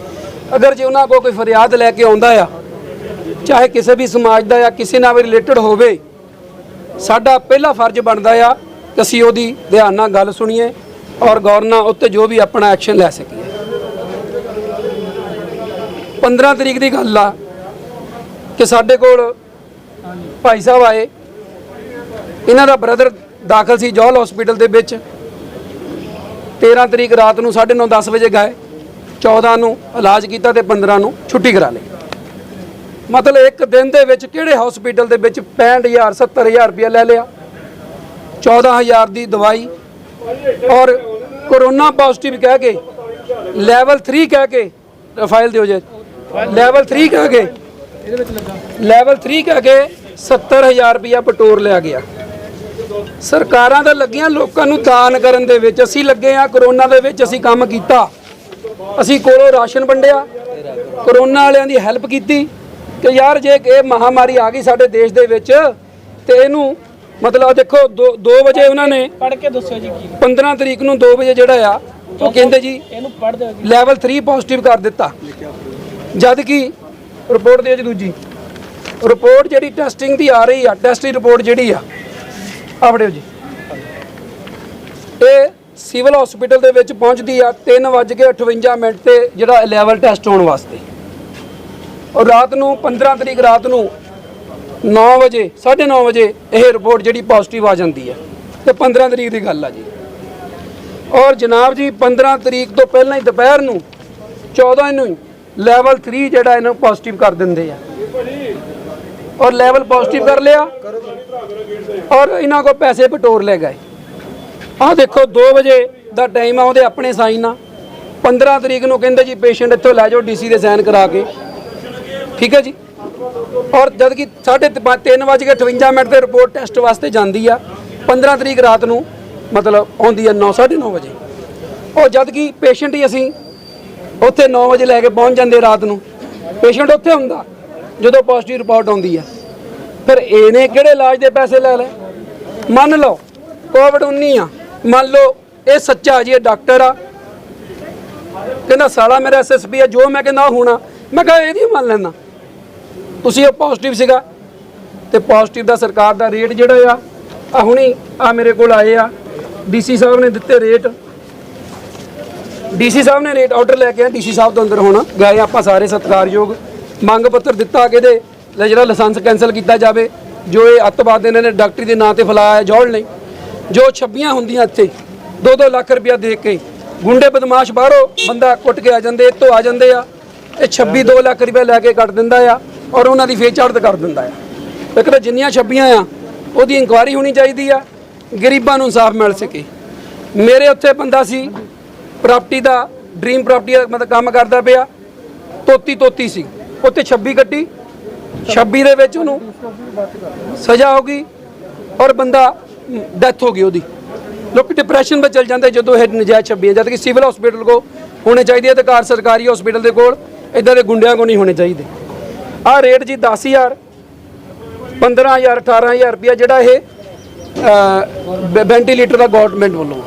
ਅਗਰ ਜੇ ਉਹਨਾਂ ਕੋਲ ਕੋਈ ਫਰਿਆਦ ਲੈ ਕੇ ਆਉਂਦਾ ਆ, ਚਾਹੇ ਕਿਸੇ ਵੀ ਸਮਾਜ ਦਾ ਆ, ਕਿਸੇ ਨਾਲ ਵੀ ਰਿਲੇਟਡ ਹੋਵੇ, ਸਾਡਾ ਪਹਿਲਾ ਫਰਜ਼ ਬਣਦਾ ਆ ਕਿ ਅਸੀਂ ਉਹਦੀ ਧਿਆਨ ਨਾਲ ਗੱਲ ਸੁਣੀਏ ਔਰ ਗੌਰ ਨਾਲ ਉੱਤੇ ਜੋ ਵੀ ਆਪਣਾ ਐਕਸ਼ਨ ਲੈ ਸਕੀਏ। 15 ਤਰੀਕ ਦੀ ਗੱਲ ਆ ਕਿ ਸਾਡੇ ਕੋਲ ਭਾਈ ਸਾਹਿਬ ਆਏ, ਇਹਨਾਂ ਦਾ ਬ੍ਰਦਰ ਦਾਖਲ ਸੀ ਜੌਲ ਹਸਪੀਟਲ ਦੇ ਵਿੱਚ। 13 ਤਰੀਕ ਰਾਤ ਨੂੰ 9:30 10 ਵਜੇ ਗਏ, 14 ਨੂੰ ਇਲਾਜ ਕੀਤਾ ਤੇ 15 ਨੂੰ ਛੁੱਟੀ ਕਰਾ ਲਈ। ਮਤਲਬ ਇੱਕ ਦਿਨ ਦੇ ਵਿੱਚ ਕਿਹੜੇ ਹਸਪੀਟਲ ਦੇ ਵਿੱਚ 65,000 70,000 ਰੁਪਇਆ ਲੈ ਲਿਆ, 14,000 ਦੀ ਦਵਾਈ ਔਰ ਕੋਰੋਨਾ ਪੋਜ਼ਿਟਿਵ ਕਹਿ ਕੇ ਲੈਵਲ 3 ਕਹਿ ਕੇ ਫਾਈਲ ਦਿਓ ਜੇ ਲੈਵਲ 3 ਕਹਿ ਕੇ ਲੈਵਲ 3 ਕਹਿ ਕੇ 70,000 ਰੁਪਇਆ ਬਟੋਰ ਲਿਆ ਗਿਆ। ਸਰਕਾਰਾਂ ਤਾਂ ਲੱਗੀਆਂ ਲੋਕਾਂ ਨੂੰ ਦਾਨ ਕਰਨ ਦੇ ਵਿੱਚ, ਅਸੀਂ ਲੱਗੇ ਆ ਕੋਰੋਨਾ ਦੇ ਵਿੱਚ ਅਸੀਂ ਕੰਮ ਕੀਤਾ। ਅਸੀਂ ਕੋਲੋਂ ਰਾਸ਼ਨ ਵੰਡਿਆ, ਕੋਰੋਨਾ ਵਾਲਿਆਂ ਦੀ ਹੈਲਪ ਕੀਤੀ ਕਿ ਯਾਰ ਜੇ ਇਹ ਮਹਾਮਾਰੀ ਆ ਗਈ ਸਾਡੇ ਦੇਸ਼ ਦੇ ਵਿੱਚ ਤੇ ਇਹਨੂੰ ਮਤਲਬ ਦੇਖੋ 2 ਵਜੇ ਉਹਨਾਂ ਨੇ ਪੜ੍ਹ ਕੇ ਦੱਸੋ ਜੀ ਕੀ 15 ਤਰੀਕ ਨੂੰ 2 ਵਜੇ ਜਿਹੜਾ ਆ ਉਹ ਕਹਿੰਦੇ ਜੀ ਇਹਨੂੰ ਪੜ੍ਹ ਦਿਓ ਜੀ। ਲੈਵਲ 3 ਪੋਜ਼ਿਟਿਵ ਕਰ ਦਿੱਤਾ, ਜਦ ਕਿ ਰਿਪੋਰਟ ਦੇ ਜੀ ਦੂਜੀ ਰਿਪੋਰਟ ਜਿਹੜੀ ਟੈਸਟਿੰਗ ਦੀ ਆ ਰਹੀ ਆ, ਟੈਸਟ ਦੀ ਰਿਪੋਰਟ ਜਿਹੜੀ ਆ ਆਵੜਿਓ ਜੀ, ਇਹ ਸਿਵਲ ਹਸਪੀਟਲ ਦੇ ਵਿੱਚ ਪਹੁੰਚਦੀ ਆ 3:58 ਤੇ ਜਿਹੜਾ ਲੈਵਲ ਟੈਸਟ ਹੋਣ ਵਾਸਤੇ। ਔਰ ਰਾਤ ਨੂੰ 15 ਤਰੀਕ ਰਾਤ ਨੂੰ 9 ਵਜੇ 9:30 ਵਜੇ ਇਹ ਰਿਪੋਰਟ ਜਿਹੜੀ ਪੋਜ਼ਿਟਿਵ ਆ ਜਾਂਦੀ ਹੈ ਤੇ 15 ਤਰੀਕ ਦੀ ਗੱਲ ਆ ਜੀ। ਔਰ ਜਨਾਬ ਜੀ 15 ਤਰੀਕ ਤੋਂ ਪਹਿਲਾਂ ਹੀ ਦੁਪਹਿਰ ਨੂੰ 14 ਨੂੰ ਲੈਵਲ 3 ਜਿਹੜਾ ਇਹਨੂੰ ਪੋਜ਼ਿਟਿਵ ਕਰ ਦਿੰਦੇ ਆ ਔਰ ਲੈਵਲ ਪੋਜ਼ਿਟਿਵ ਕਰ ਲਿਆ ਔਰ ਇਹਨਾਂ ਕੋਲ ਪੈਸੇ ਬਟੋਰ ਲੈ ਗਏ। ਆਹ ਦੇਖੋ 2 ਵਜੇ ਦਾ ਟਾਈਮ ਆ, ਉਹਦੇ ਆਪਣੇ ਸਾਈਨ ਆ। 15 ਤਰੀਕ ਨੂੰ ਕਹਿੰਦੇ ਜੀ ਪੇਸ਼ੈਂਟ ਇੱਥੋਂ ਲੈ ਜਾਓ DC ਦੇ ਸਾਈਨ ਕਰਾ ਕੇ, ਠੀਕ ਹੈ ਜੀ। ਔਰ ਜਦ ਕਿ 3:58 ਤੇ ਰਿਪੋਰਟ ਟੈਸਟ ਵਾਸਤੇ ਜਾਂਦੀ ਆ, 15 ਤਰੀਕ ਰਾਤ ਨੂੰ ਮਤਲਬ ਆਉਂਦੀ ਆ 9:30 ਵਜੇ। ਉਹ ਜਦ ਕਿ ਪੇਸ਼ੈਂਟ ਹੀ ਅਸੀਂ ਉੱਥੇ 9 ਵਜੇ ਲੈ ਕੇ ਪਹੁੰਚ ਜਾਂਦੇ ਰਾਤ ਨੂੰ, ਪੇਸ਼ੈਂਟ ਉੱਥੇ ਹੁੰਦਾ ਜਦੋਂ ਪੋਜ਼ਿਟਿਵ ਰਿਪੋਰਟ ਆਉਂਦੀ ਆ। ਫਿਰ ਇਹਨੇ ਕਿਹੜੇ ਇਲਾਜ ਦੇ ਪੈਸੇ ਲੈ ਲਏ? ਮੰਨ ਲਓ ਕੋਵਿਡ 19 ਆ, ਮੰਨ ਲਓ ਇਹ ਸੱਚਾ ਜੀ, ਇਹ ਡਾਕਟਰ ਆ, ਕਹਿੰਦਾ ਸਾਲਾ ਮੇਰਾ ਐਸਐਸਪੀ ਆ, ਜੋ ਮੈਂ ਕਹਿੰਦਾ ਹੋਣਾ, ਮੈਂ ਕਿਹਾ ਇਹਦੀ ਮੰਨ ਲੈਣਾ। ਤੁਸੀਂ ਉਹ ਪੋਜ਼ਿਟਿਵ ਸੀਗਾ ਤੇ ਪੋਜ਼ਿਟਿਵ ਦਾ ਸਰਕਾਰ ਦਾ ਰੇਟ ਜਿਹੜਾ ਆ ਹੁਣੀ ਆ ਮੇਰੇ ਕੋਲ ਆਏ ਆ, ਡੀਸੀ ਸਾਹਿਬ ਨੇ ਦਿੱਤੇ ਰੇਟ, ਡੀਸੀ ਸਾਹਿਬ ਨੇ ਰੇਟ ਆਰਡਰ ਲੈ ਕੇ ਆ, ਡੀਸੀ ਸਾਹਿਬ ਤੋਂ ਅੰਦਰ ਹੁਣ ਗਏ ਆਪਾਂ ਸਾਰੇ ਸਤਿਕਾਰਯੋਗ, ਮੰਗ ਪੱਤਰ ਦਿੱਤਾ ਕਿ ਇਹਦੇ ਜਿਹੜਾ ਲਾਇਸੈਂਸ ਕੈਂਸਲ ਕੀਤਾ ਜਾਵੇ, ਜੋ ਇਹ ਅੱਤਵਾਦ ਇਹਨਾਂ ਨੇ ਡਾਕਟਰੀ ਦੇ ਨਾਂ ਤੇ ਫੈਲਾਇਆ ਜੋੜ ਨਹੀਂ, ਜੋ ਛੱਬੀਆਂ ਹੁੰਦੀਆਂ ਇੱਥੇ 2-2 ਲੱਖ ਰੁਪਇਆ ਦੇ ਕੇ ਗੁੰਡੇ ਬਦਮਾਸ਼ ਬਾਹਰੋਂ ਬੰਦਾ ਕੁੱਟ ਕੇ ਆ ਜਾਂਦੇ, ਇੱਥੋਂ ਆ ਜਾਂਦੇ ਆ, ਇਹ 26-2 ਲੱਖ ਰੁਪਇਆ ਲੈ ਕੇ ਕੱਟ ਦਿੰਦਾ ਆ ਔਰ ਉਹਨਾਂ ਦੀ ਫੇਰ ਚੜ੍ਹਤ ਕਰ ਦਿੰਦਾ ਆ। ਇੱਕ ਤਾਂ ਜਿੰਨੀਆਂ ਛੱਬੀਆਂ ਆ ਉਹਦੀ ਇਨਕੁਆਇਰੀ ਹੋਣੀ ਚਾਹੀਦੀ ਆ, ਗਰੀਬਾਂ ਨੂੰ ਇਨਸਾਫ ਮਿਲ ਸਕੇ। ਮੇਰੇ ਉੱਥੇ ਬੰਦਾ ਸੀ ਪ੍ਰਾਪਰਟੀ ਦਾ, ਡ੍ਰੀਮ ਪ੍ਰਾਪਰਟੀ ਦਾ ਮਤਲਬ ਕੰਮ ਕਰਦਾ ਪਿਆ, ਤੋਤੀ ਸੀ, ਉੱਥੇ 26 ਕੱਟੀ, 26 ਦੇ ਵਿੱਚ ਉਹਨੂੰ ਸਜ਼ਾ ਹੋ ਗਈ ਔਰ ਬੰਦਾ ਡੈਥ ਹੋ ਗਈ ਉਹਦੀ। ਲੋਕ ਡਿਪਰੈਸ਼ਨ ਵਿੱਚ ਚਲ ਜਾਂਦੇ ਜਦੋਂ ਇਹ ਨਜਾਇਜ਼ 26 ਜਦ ਕਿ ਸਿਵਲ ਹਸਪੀਟਲ ਕੋ ਹੋਣੇ ਚਾਹੀਦੇ ਅਧਿਕਾਰ, ਸਰਕਾਰੀ ਹਸਪੀਟਲ ਦੇ ਕੋਲ ਇਦਾਂ ਦੇ ਗੁੰਡਿਆਂ ਕੋ ਨਹੀਂ ਹੋਣੇ ਚਾਹੀਦੇ। ਆਹ ਰੇਟ ਜੀ 10,000 15,000 18,000 ਰੁਪਇਆ ਜਿਹੜਾ ਇਹ ਵੈਂਟੀਲੇਟਰ ਦਾ ਗਵਰਨਮੈਂਟ ਵੱਲੋਂ,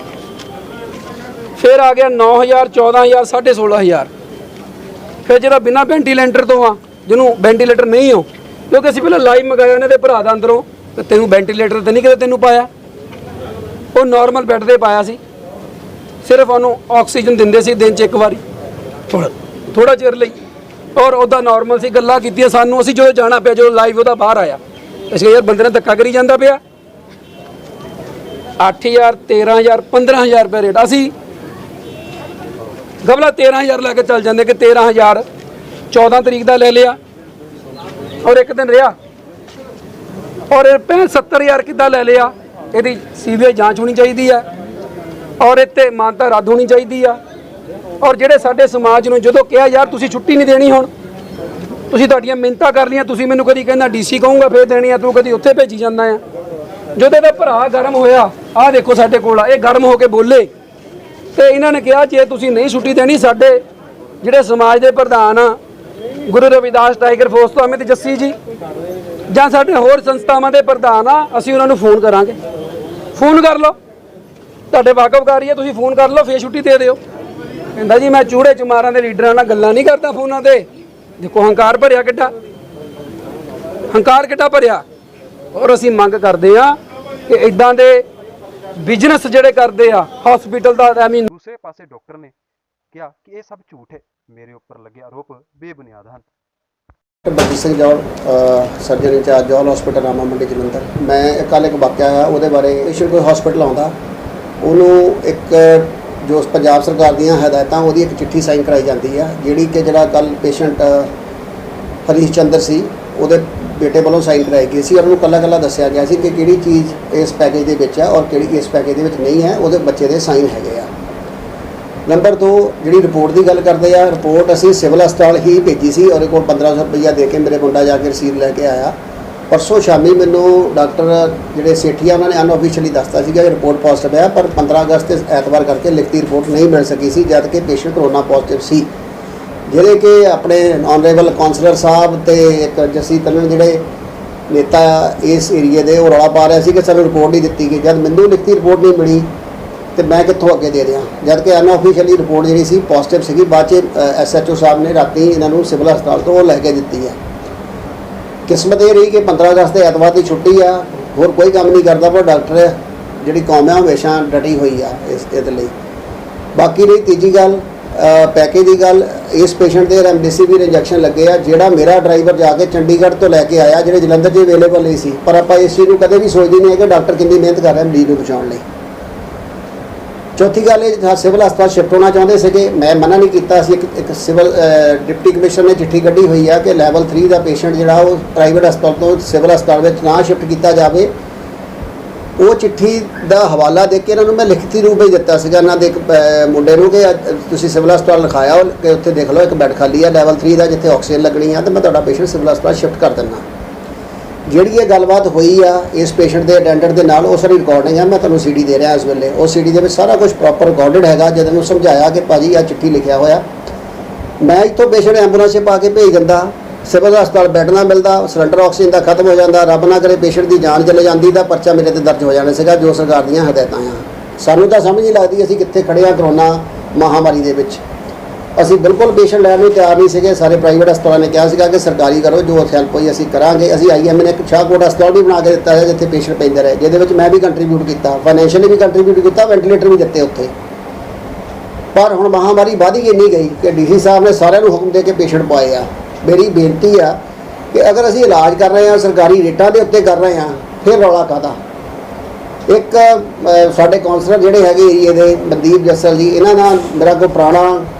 ਫਿਰ ਆ ਗਿਆ 9,000 14,000 16,500, ਫਿਰ ਜਿਹੜਾ ਬਿਨਾਂ ਵੈਂਟੀਲੇਟਰ ਤੋਂ ਆ ਜਿਹਨੂੰ ਵੈਂਟੀਲੇਟਰ ਨਹੀਂ ਹੋ, ਕਿਉਂਕਿ ਅਸੀਂ ਪਹਿਲਾਂ ਲਾਈਵ ਮੰਗਾਇਆ ਉਹਨਾਂ ਦੇ ਭਰਾ ਦਾ ਅੰਦਰੋਂ, ਤੇ ਤੈਨੂੰ ਵੈਂਟੀਲੇਟਰ ਤੇ ਨਹੀਂ ਕਿਤੇ ਤੈਨੂੰ ਪਾਇਆ, ਉਹ ਨਾਰਮਲ ਬੈੱਡ ਤੇ ਪਾਇਆ ਸੀ, ਸਿਰਫ ਉਹਨੂੰ ਆਕਸੀਜਨ ਦਿੰਦੇ ਸੀ ਦਿਨ 'ਚ ਇੱਕ ਵਾਰੀ ਥੋੜਾ ਚਿਰ ਲਈ, ਔਰ ਉਹਦਾ ਨਾਰਮਲ ਸੀ। ਗੱਲਾਂ ਕੀਤੀਆਂ ਸਾਨੂੰ, ਅਸੀਂ ਜਦੋਂ ਜਾਣਾ ਪਿਆ, ਜਦੋਂ ਲਾਈਵ ਉਹਦਾ ਬਾਹਰ ਆਇਆ, ਅਸੀਂ ਯਾਰ ਬੰਦੇ ਨੇ ਧੱਕਾ ਕਰੀ ਜਾਂਦਾ ਪਿਆ। 8,000 13,000 15,000 ਰੁਪਏ ਰੇਟ, ਅਸੀਂ ਗਬਲਾ 13,000 ਲੈ ਕੇ ਚੱਲ ਜਾਂਦੇ ਕਿ 13,000 14 ਤਰੀਕ ਦਾ ਲੈ ਲਿਆ ਔਰ ਇੱਕ ਦਿਨ ਰਿਹਾ, ਔਰ 70,000 ਕਿੱਦਾਂ ਲੈ ਲਿਆ। ਇਹਦੀ ਸੀਬੀਆਈ ਜਾਂਚ ਹੋਣੀ ਚਾਹੀਦੀ ਆ ਔਰ ਇੱਥੇ ਮਾਨਤਾ ਰੱਦ ਹੋਣੀ ਚਾਹੀਦੀ ਆ। ਔਰ ਜਿਹੜੇ ਸਾਡੇ ਸਮਾਜ ਨੂੰ ਜਦੋਂ ਕਿਹਾ ਯਾਰ ਤੁਸੀਂ ਛੁੱਟੀ ਨਹੀਂ ਦੇਣੀ, ਹੁਣ ਤੁਸੀਂ ਤੁਹਾਡੀਆਂ ਮਿੰਨਤਾਂ ਕਰ ਲਈਆਂ, ਤੁਸੀਂ ਮੈਨੂੰ ਕਦੀ ਕਹਿੰਦਾ ਡੀਸੀ ਕਹੂੰਗਾ ਫੇਰ ਦੇਣੀ ਆ, ਤੂੰ ਕਦੀ ਉੱਥੇ ਭੇਜੀ ਜਾਂਦਾ ਆ। ਜਦੋਂ ਇਹਦਾ ਭਰਾ ਗਰਮ ਹੋਇਆ, ਆਹ ਦੇਖੋ ਸਾਡੇ ਕੋਲ ਆ, ਇਹ ਗਰਮ ਹੋ ਕੇ ਬੋਲੇ ਤੇ ਇਹਨਾਂ ਨੇ ਕਿਹਾ ਜੇ ਤੁਸੀਂ ਨਹੀਂ ਛੁੱਟੀ ਦੇਣੀ, ਸਾਡੇ ਜਿਹੜੇ ਸਮਾਜ ਦੇ ਪ੍ਰਧਾਨ ਆ ਗੁਰੂ ਰਵਿਦਾਸ ਟਾਈਗਰ ਫੋਰਸ ਤੋਂ ਅਮਿਤ ਜੱਸੀ ਜੀ ਜਾਂ ਸਾਡੇ ਹੋਰ ਸੰਸਥਾਵਾਂ ਦੇ ਪ੍ਰਧਾਨ ਆ, ਅਸੀਂ ਉਹਨਾਂ ਨੂੰ ਫੋਨ ਕਰਾਂਗੇ। ਫੋਨ ਕਰ ਲਓ, ਤੁਹਾਡੇ ਵਾਕਫਕਾਰੀ ਆ, ਤੁਸੀਂ ਫੋਨ ਕਰ ਲਓ, ਫੇਰ ਛੁੱਟੀ ਦੇ ਦਿਓ। ਕਹਿੰਦਾ ਜੀ ਮੈਂ ਚੂੜੇ ਚਮਾਰਾਂ ਦੇ ਲੀਡਰਾਂ ਨਾਲ ਗੱਲਾਂ ਨਹੀਂ ਕਰਦਾ ਫੋਨਾਂ ਤੇ। ਦੇਖੋ ਹੰਕਾਰ ਭਰਿਆ ਕਿੱਡਾ, ਹੰਕਾਰ ਕਿੱਡਾ ਭਰਿਆ। ਔਰ ਅਸੀਂ ਮੰਗ ਕਰਦੇ ਆ ਕਿ ਇਦਾਂ ਦੇ ਬਿਜ਼ਨਸ ਜਿਹੜੇ ਕਰਦੇ ਆ ਹਸਪੀਟਲ ਦਾ, ਦੂਸਰੇ ਪਾਸੇ ਡਾਕਟਰ ਨੇ ਕਿਹਾ ਕਿ ਇਹ ਸਭ ਝੂਠ ਹੈ, ਮੇਰੇ ਉੱਪਰ ਲੱਗੇ ਆਰੋਪ ਬੇਬੁਨਿਆਦ ਹਨ। ਬਲਜੀਤ ਸਿੰਘ ਜੌਲ, ਸਰਜਨ ਇੰਚਾਰਜ ਜੌਲ ਹਸਪੀਟਲ ਰਾਮਾ ਮੰਡੀ ਜਲੰਧਰ। ਮੈਂ ਕੱਲ੍ਹ ਇੱਕ ਵਾਕਿਆ ਆ, ਉਹਦੇ ਬਾਰੇ ਪੇਸ਼ੈਂਟ ਕੋਈ ਹਸਪੀਟਲ ਆਉਂਦਾ, ਉਹਨੂੰ ਇੱਕ ਜੋ ਪੰਜਾਬ ਸਰਕਾਰ ਦੀਆਂ ਹਦਾਇਤਾਂ ਉਹਦੀ ਇੱਕ ਚਿੱਠੀ ਸਾਈਨ ਕਰਾਈ ਜਾਂਦੀ ਆ, ਜਿਹੜੀ ਕਿ ਜਿਹੜਾ ਕੱਲ੍ਹ ਪੇਸ਼ੈਂਟ ਹਰੀਸ਼ ਚੰਦਰ ਸੀ ਉਹਦੇ ਬੇਟੇ ਵੱਲੋਂ ਸਾਈਨ ਕਰਾਈ ਗਈ ਸੀ ਔਰ ਉਹਨੂੰ ਕੱਲਾ ਦੱਸਿਆ ਗਿਆ ਸੀ ਕਿ ਕਿਹੜੀ ਚੀਜ਼ ਇਸ ਪੈਕੇਜ ਦੇ ਵਿੱਚ ਆ ਔਰ ਕਿਹੜੀ ਇਸ ਪੈਕੇਜ ਦੇ ਵਿੱਚ ਨਹੀਂ ਹੈ, ਉਹਦੇ ਬੱਚੇ ਦੇ ਸਾਈਨ ਹੈਗੇ ਆ। ਨੰਬਰ 2 ਜਿਹੜੀ ਰਿਪੋਰਟ ਦੀ ਗੱਲ ਕਰਦੇ ਆ, ਰਿਪੋਰਟ ਅਸੀਂ ਸਿਵਲ ਹਸਪਤਾਲ ਹੀ ਭੇਜੀ ਸੀ, ਉਹਦੇ ਕੋਲ 1500 ਰੁਪਈਆ ਦੇ ਕੇ ਮੇਰੇ ਮੁੰਡਾ ਜਾ ਕੇ ਰਸੀਦ ਲੈ ਕੇ ਆਇਆ। ਪਰਸੋਂ ਸ਼ਾਮੀ ਮੈਨੂੰ ਡਾਕਟਰ ਜਿਹੜੇ ਸੇਠੀਆ ਉਹਨਾਂ ਨੇ ਅਨਆਫੀਸ਼ੀਅਲੀ ਦੱਸਤਾ ਸੀਗਾ ਕਿ ਰਿਪੋਰਟ ਪੋਜ਼ਿਟਿਵ ਹੈ, ਪਰ 15 ਅਗਸਤ ਤੇ ਐਤਵਾਰ ਕਰਕੇ ਲਿਖਤੀ ਰਿਪੋਰਟ ਨਹੀਂ ਮਿਲ ਸਕੀ ਸੀ, ਜਦ ਕਿ ਪੇਸ਼ੈਂਟ ਕਰੋਨਾ ਪੋਜ਼ਿਟਿਵ ਸੀ। ਜਿਹੜੇ ਕਿ ਆਪਣੇ ਆਨਰੇਬਲ ਕਾਉਂਸਲਰ ਸਾਹਿਬ ਤੇ ਇੱਕ ਜੱਸੀ ਤਲਣ ਜਿਹੜੇ ਨੇਤਾ ਇਸ ਏਰੀਏ ਦੇ, ਉਹ ਰੌਲਾ ਪਾ ਰਿਹਾ ਸੀ ਕਿ ਸਾਨੂੰ ਰਿਪੋਰਟ ਨਹੀਂ ਦਿੱਤੀ ਗਈ। ਜਦ ਮੈਨੂੰ ਲਿਖਤੀ ਰਿਪੋਰਟ ਨਹੀਂ ਮਿਲੀ ਤੇ ਮੈਂ ਕਿੱਥੋਂ ਅੱਗੇ ਦੇ ਦਿਆਂ, ਜਦ ਕਿ ਅਨਆਫੀਸ਼ੀਅਲੀ ਰਿਪੋਰਟ ਜਿਹੜੀ ਸੀ ਪੋਜ਼ਿਟਿਵ ਸੀਗੀ। ਬਾਅਦ 'ਚ SHO ਸਾਹਿਬ ਨੇ ਰਾਤੀ ਇਹਨਾਂ ਨੂੰ ਸਿਵਲ ਹਸਪਤਾਲ ਤੋਂ ਉਹ ਲੈ ਕੇ ਦਿੱਤੀ ਹੈ। ਕਿਸਮਤ ਇਹ ਰਹੀ ਕਿ 15 ਅਗਸਤ ਦੇ ਐਤਵਾਰ ਦੀ ਛੁੱਟੀ ਆ, ਹੋਰ ਕੋਈ ਕੰਮ ਨਹੀਂ ਕਰਦਾ, ਪਰ ਡਾਕਟਰ ਜਿਹੜੀ ਕੌਮ ਆ ਹਮੇਸ਼ਾ ਡਟੀ ਹੋਈ ਆ ਇਹਦੇ ਲਈ। ਬਾਕੀ ਰਹੀ ਤੀਜੀ ਗੱਲ ਪੈਕੇਜ ਦੀ ਗੱਲ, ਇਸ ਪੇਸ਼ੈਂਟ ਦੇ ਰੈਮਡੇਸਿਵਿਰ ਇੰਜੈਕਸ਼ਨ ਲੱਗੇ ਆ, ਜਿਹੜਾ ਮੇਰਾ ਡਰਾਈਵਰ ਜਾ ਕੇ ਚੰਡੀਗੜ੍ਹ ਤੋਂ ਲੈ ਕੇ ਆਇਆ, ਜਿਹੜੇ ਜਲੰਧਰ 'ਚ ਅਵੇਲੇਬਲ ਨਹੀਂ ਸੀ। ਪਰ ਆਪਾਂ ਇਸ ਚੀਜ਼ ਨੂੰ ਕਦੇ ਵੀ ਸੋਚਦੇ ਨਹੀਂ ਹੈ ਕਿ ਡਾਕਟਰ ਕਿੰਨੀ ਮਿਹਨਤ ਕਰ ਰਿਹਾ ਮਰੀਜ਼ ਨੂੰ ਬਚਾਉਣ ਲਈ। ਚੌਥੀ ਗੱਲ ਇਹ ਸਿਵਲ ਹਸਪਤਾਲ ਸ਼ਿਫਟ ਹੋਣਾ ਚਾਹੁੰਦੇ ਸੀਗੇ, ਮੈਂ ਮਨਾ ਨਹੀਂ ਕੀਤਾ ਸੀ। ਇੱਕ ਸਿਵਲ ਡਿਪਟੀ ਕਮਿਸ਼ਨਰ ਨੇ ਚਿੱਠੀ ਕੱਢੀ ਹੋਈ ਆ ਕਿ ਲੈਵਲ 3 ਦਾ ਪੇਸ਼ੈਂਟ ਜਿਹੜਾ ਉਹ ਪ੍ਰਾਈਵੇਟ ਹਸਪਤਾਲ ਤੋਂ ਸਿਵਲ ਹਸਪਤਾਲ ਵਿੱਚ ਨਾ ਸ਼ਿਫਟ ਕੀਤਾ ਜਾਵੇ। ਉਹ ਚਿੱਠੀ ਦਾ ਹਵਾਲਾ ਦੇ ਕੇ ਇਹਨਾਂ ਨੂੰ ਮੈਂ ਲਿਖਤੀ ਰੂਪ ਵਿੱਚ ਦਿੱਤਾ ਸੀਗਾ ਇਹਨਾਂ ਦੇ ਇੱਕ ਮੁੰਡੇ ਨੂੰ ਕਿ ਤੁਸੀਂ ਸਿਵਲ ਹਸਪਤਾਲ ਲਿਖਾਇਆ ਕਿ ਉੱਥੇ ਦੇਖ ਲਓ ਇੱਕ ਬੈੱਡ ਖਾਲੀ ਆ ਲੈਵਲ 3 ਦਾ, ਜਿੱਥੇ ਆਕਸੀਜਨ ਲੱਗਣੀ ਆ, ਤੇ ਮੈਂ ਤੁਹਾਡਾ ਪੇਸ਼ੈਂਟ ਸਿਵਲ ਹਸਪਤਾਲ ਸ਼ਿਫਟ ਕਰ ਦਿੰਦਾ। ਜਿਹੜੀ ਇਹ ਗੱਲਬਾਤ ਹੋਈ ਆ ਇਸ ਪੇਸ਼ੈਂਟ ਦੇ ਅਟੈਂਡੈਂਟ ਦੇ ਨਾਲ, ਉਹ ਸਾਰੀ ਰਿਕਾਰਡਿੰਗ ਆ, ਮੈਂ ਤੁਹਾਨੂੰ CD ਦੇ ਰਿਹਾ ਇਸ ਵੇਲੇ। ਉਹ CD ਦੇ ਵਿੱਚ ਸਾਰਾ ਕੁਝ ਪ੍ਰੋਪਰ ਰਿਕਾਰਡਡ ਹੈਗਾ। ਜਦੋਂ ਨੂੰ ਸਮਝਾਇਆ ਕਿ ਭਾਜੀ ਆ ਚਿੱਠੀ ਲਿਖਿਆ ਹੋਇਆ, ਮੈਂ ਇੱਥੋਂ ਪੇਸ਼ੈਂਟ ਐਂਬੂਲੈਂਸ 'ਚ ਪਾ ਕੇ ਭੇਜ ਦਿੰਦਾ, ਸਿਵਲ ਹਸਪਤਾਲ ਬੈੱਡ ਨਾ ਮਿਲਦਾ, ਸਿਲੰਡਰ ਆਕਸੀਜਨ ਦਾ ਖਤਮ ਹੋ ਜਾਂਦਾ, ਰੱਬ ਨਾ ਕਰੇ ਪੇਸ਼ੈਂਟ ਦੀ ਜਾਨ ਚਲੇ ਜਾਂਦੀ, ਤਾਂ ਪਰਚਾ ਮੇਰੇ ਤੇ ਦਰਜ ਹੋ ਜਾਣਾ ਸੀਗਾ, ਜੋ ਸਰਕਾਰ ਦੀਆਂ ਹਦਾਇਤਾਂ ਆ। ਸਾਨੂੰ ਤਾਂ ਸਮਝ ਨਹੀਂ ਲੱਗਦੀ ਅਸੀਂ ਕਿੱਥੇ ਖੜੇ ਹਾਂ ਕਰੋਨਾ ਮਹਾਮਾਰੀ ਦੇ ਵਿੱਚ। ਅਸੀਂ ਬਿਲਕੁਲ ਪੇਸ਼ੈਂਟ ਲੈਣ ਨੂੰ ਤਿਆਰ ਨਹੀਂ ਸੀਗੇ। ਸਾਰੇ ਪ੍ਰਾਈਵੇਟ ਹਸਪਤਾਲਾਂ ਨੇ ਕਿਹਾ ਸੀਗਾ ਕਿ ਸਰਕਾਰੀ ਕਰੋ, ਜੋ ਹੈਲਪ ਹੋਈ ਅਸੀਂ ਕਰਾਂਗੇ। ਅਸੀਂ IMA ਨੇ ਇੱਕ ਸ਼ਾਹਕੋਟ ਹਸਪਤਾਲ ਵੀ ਬਣਾ ਕੇ ਦਿੱਤਾ ਹੈ ਜਿੱਥੇ ਪੇਸ਼ੈਂਟ ਪੈਂਦੇ ਰਹੇ, ਜਿਹਦੇ ਵਿੱਚ ਮੈਂ ਵੀ ਕੰਟਰੀਬਿਊਟ ਕੀਤਾ, ਫਾਈਨੈਂਸ਼ੀਅਲੀ ਵੀ ਕੰਟਰੀਬਿਊਟ ਕੀਤਾ, ਵੈਂਟੀਲੇਟਰ ਵੀ ਦਿੱਤੇ ਉੱਥੇ। ਪਰ ਹੁਣ ਮਹਾਮਾਰੀ ਵੱਧ ਹੀ ਇੰਨੀ ਗਈ ਕਿ DC ਸਾਹਿਬ ਨੇ ਸਾਰਿਆਂ ਨੂੰ ਹੁਕਮ ਦੇ ਕੇ ਪੇਸ਼ੈਂਟ ਪਾਏ ਆ। ਮੇਰੀ ਬੇਨਤੀ ਆ ਕਿ ਅਗਰ ਅਸੀਂ ਇਲਾਜ ਕਰ ਰਹੇ ਹਾਂ ਸਰਕਾਰੀ ਰੇਟਾਂ ਦੇ ਉੱਤੇ ਕਰ ਰਹੇ ਹਾਂ, ਫਿਰ ਰੌਲਾ ਕਾਹਦਾ। ਇੱਕ ਸਾਡੇ ਕਾਉਂਸਲਰ ਜਿਹੜੇ ਹੈਗੇ ਏਰੀਏ ਦੇ ਮਨਦੀਪ ਜੱਸਲ ਜੀ, ਇਹਨਾਂ ਨਾਲ ਮੇਰਾ ਕੋਈ ਪੁਰਾਣਾ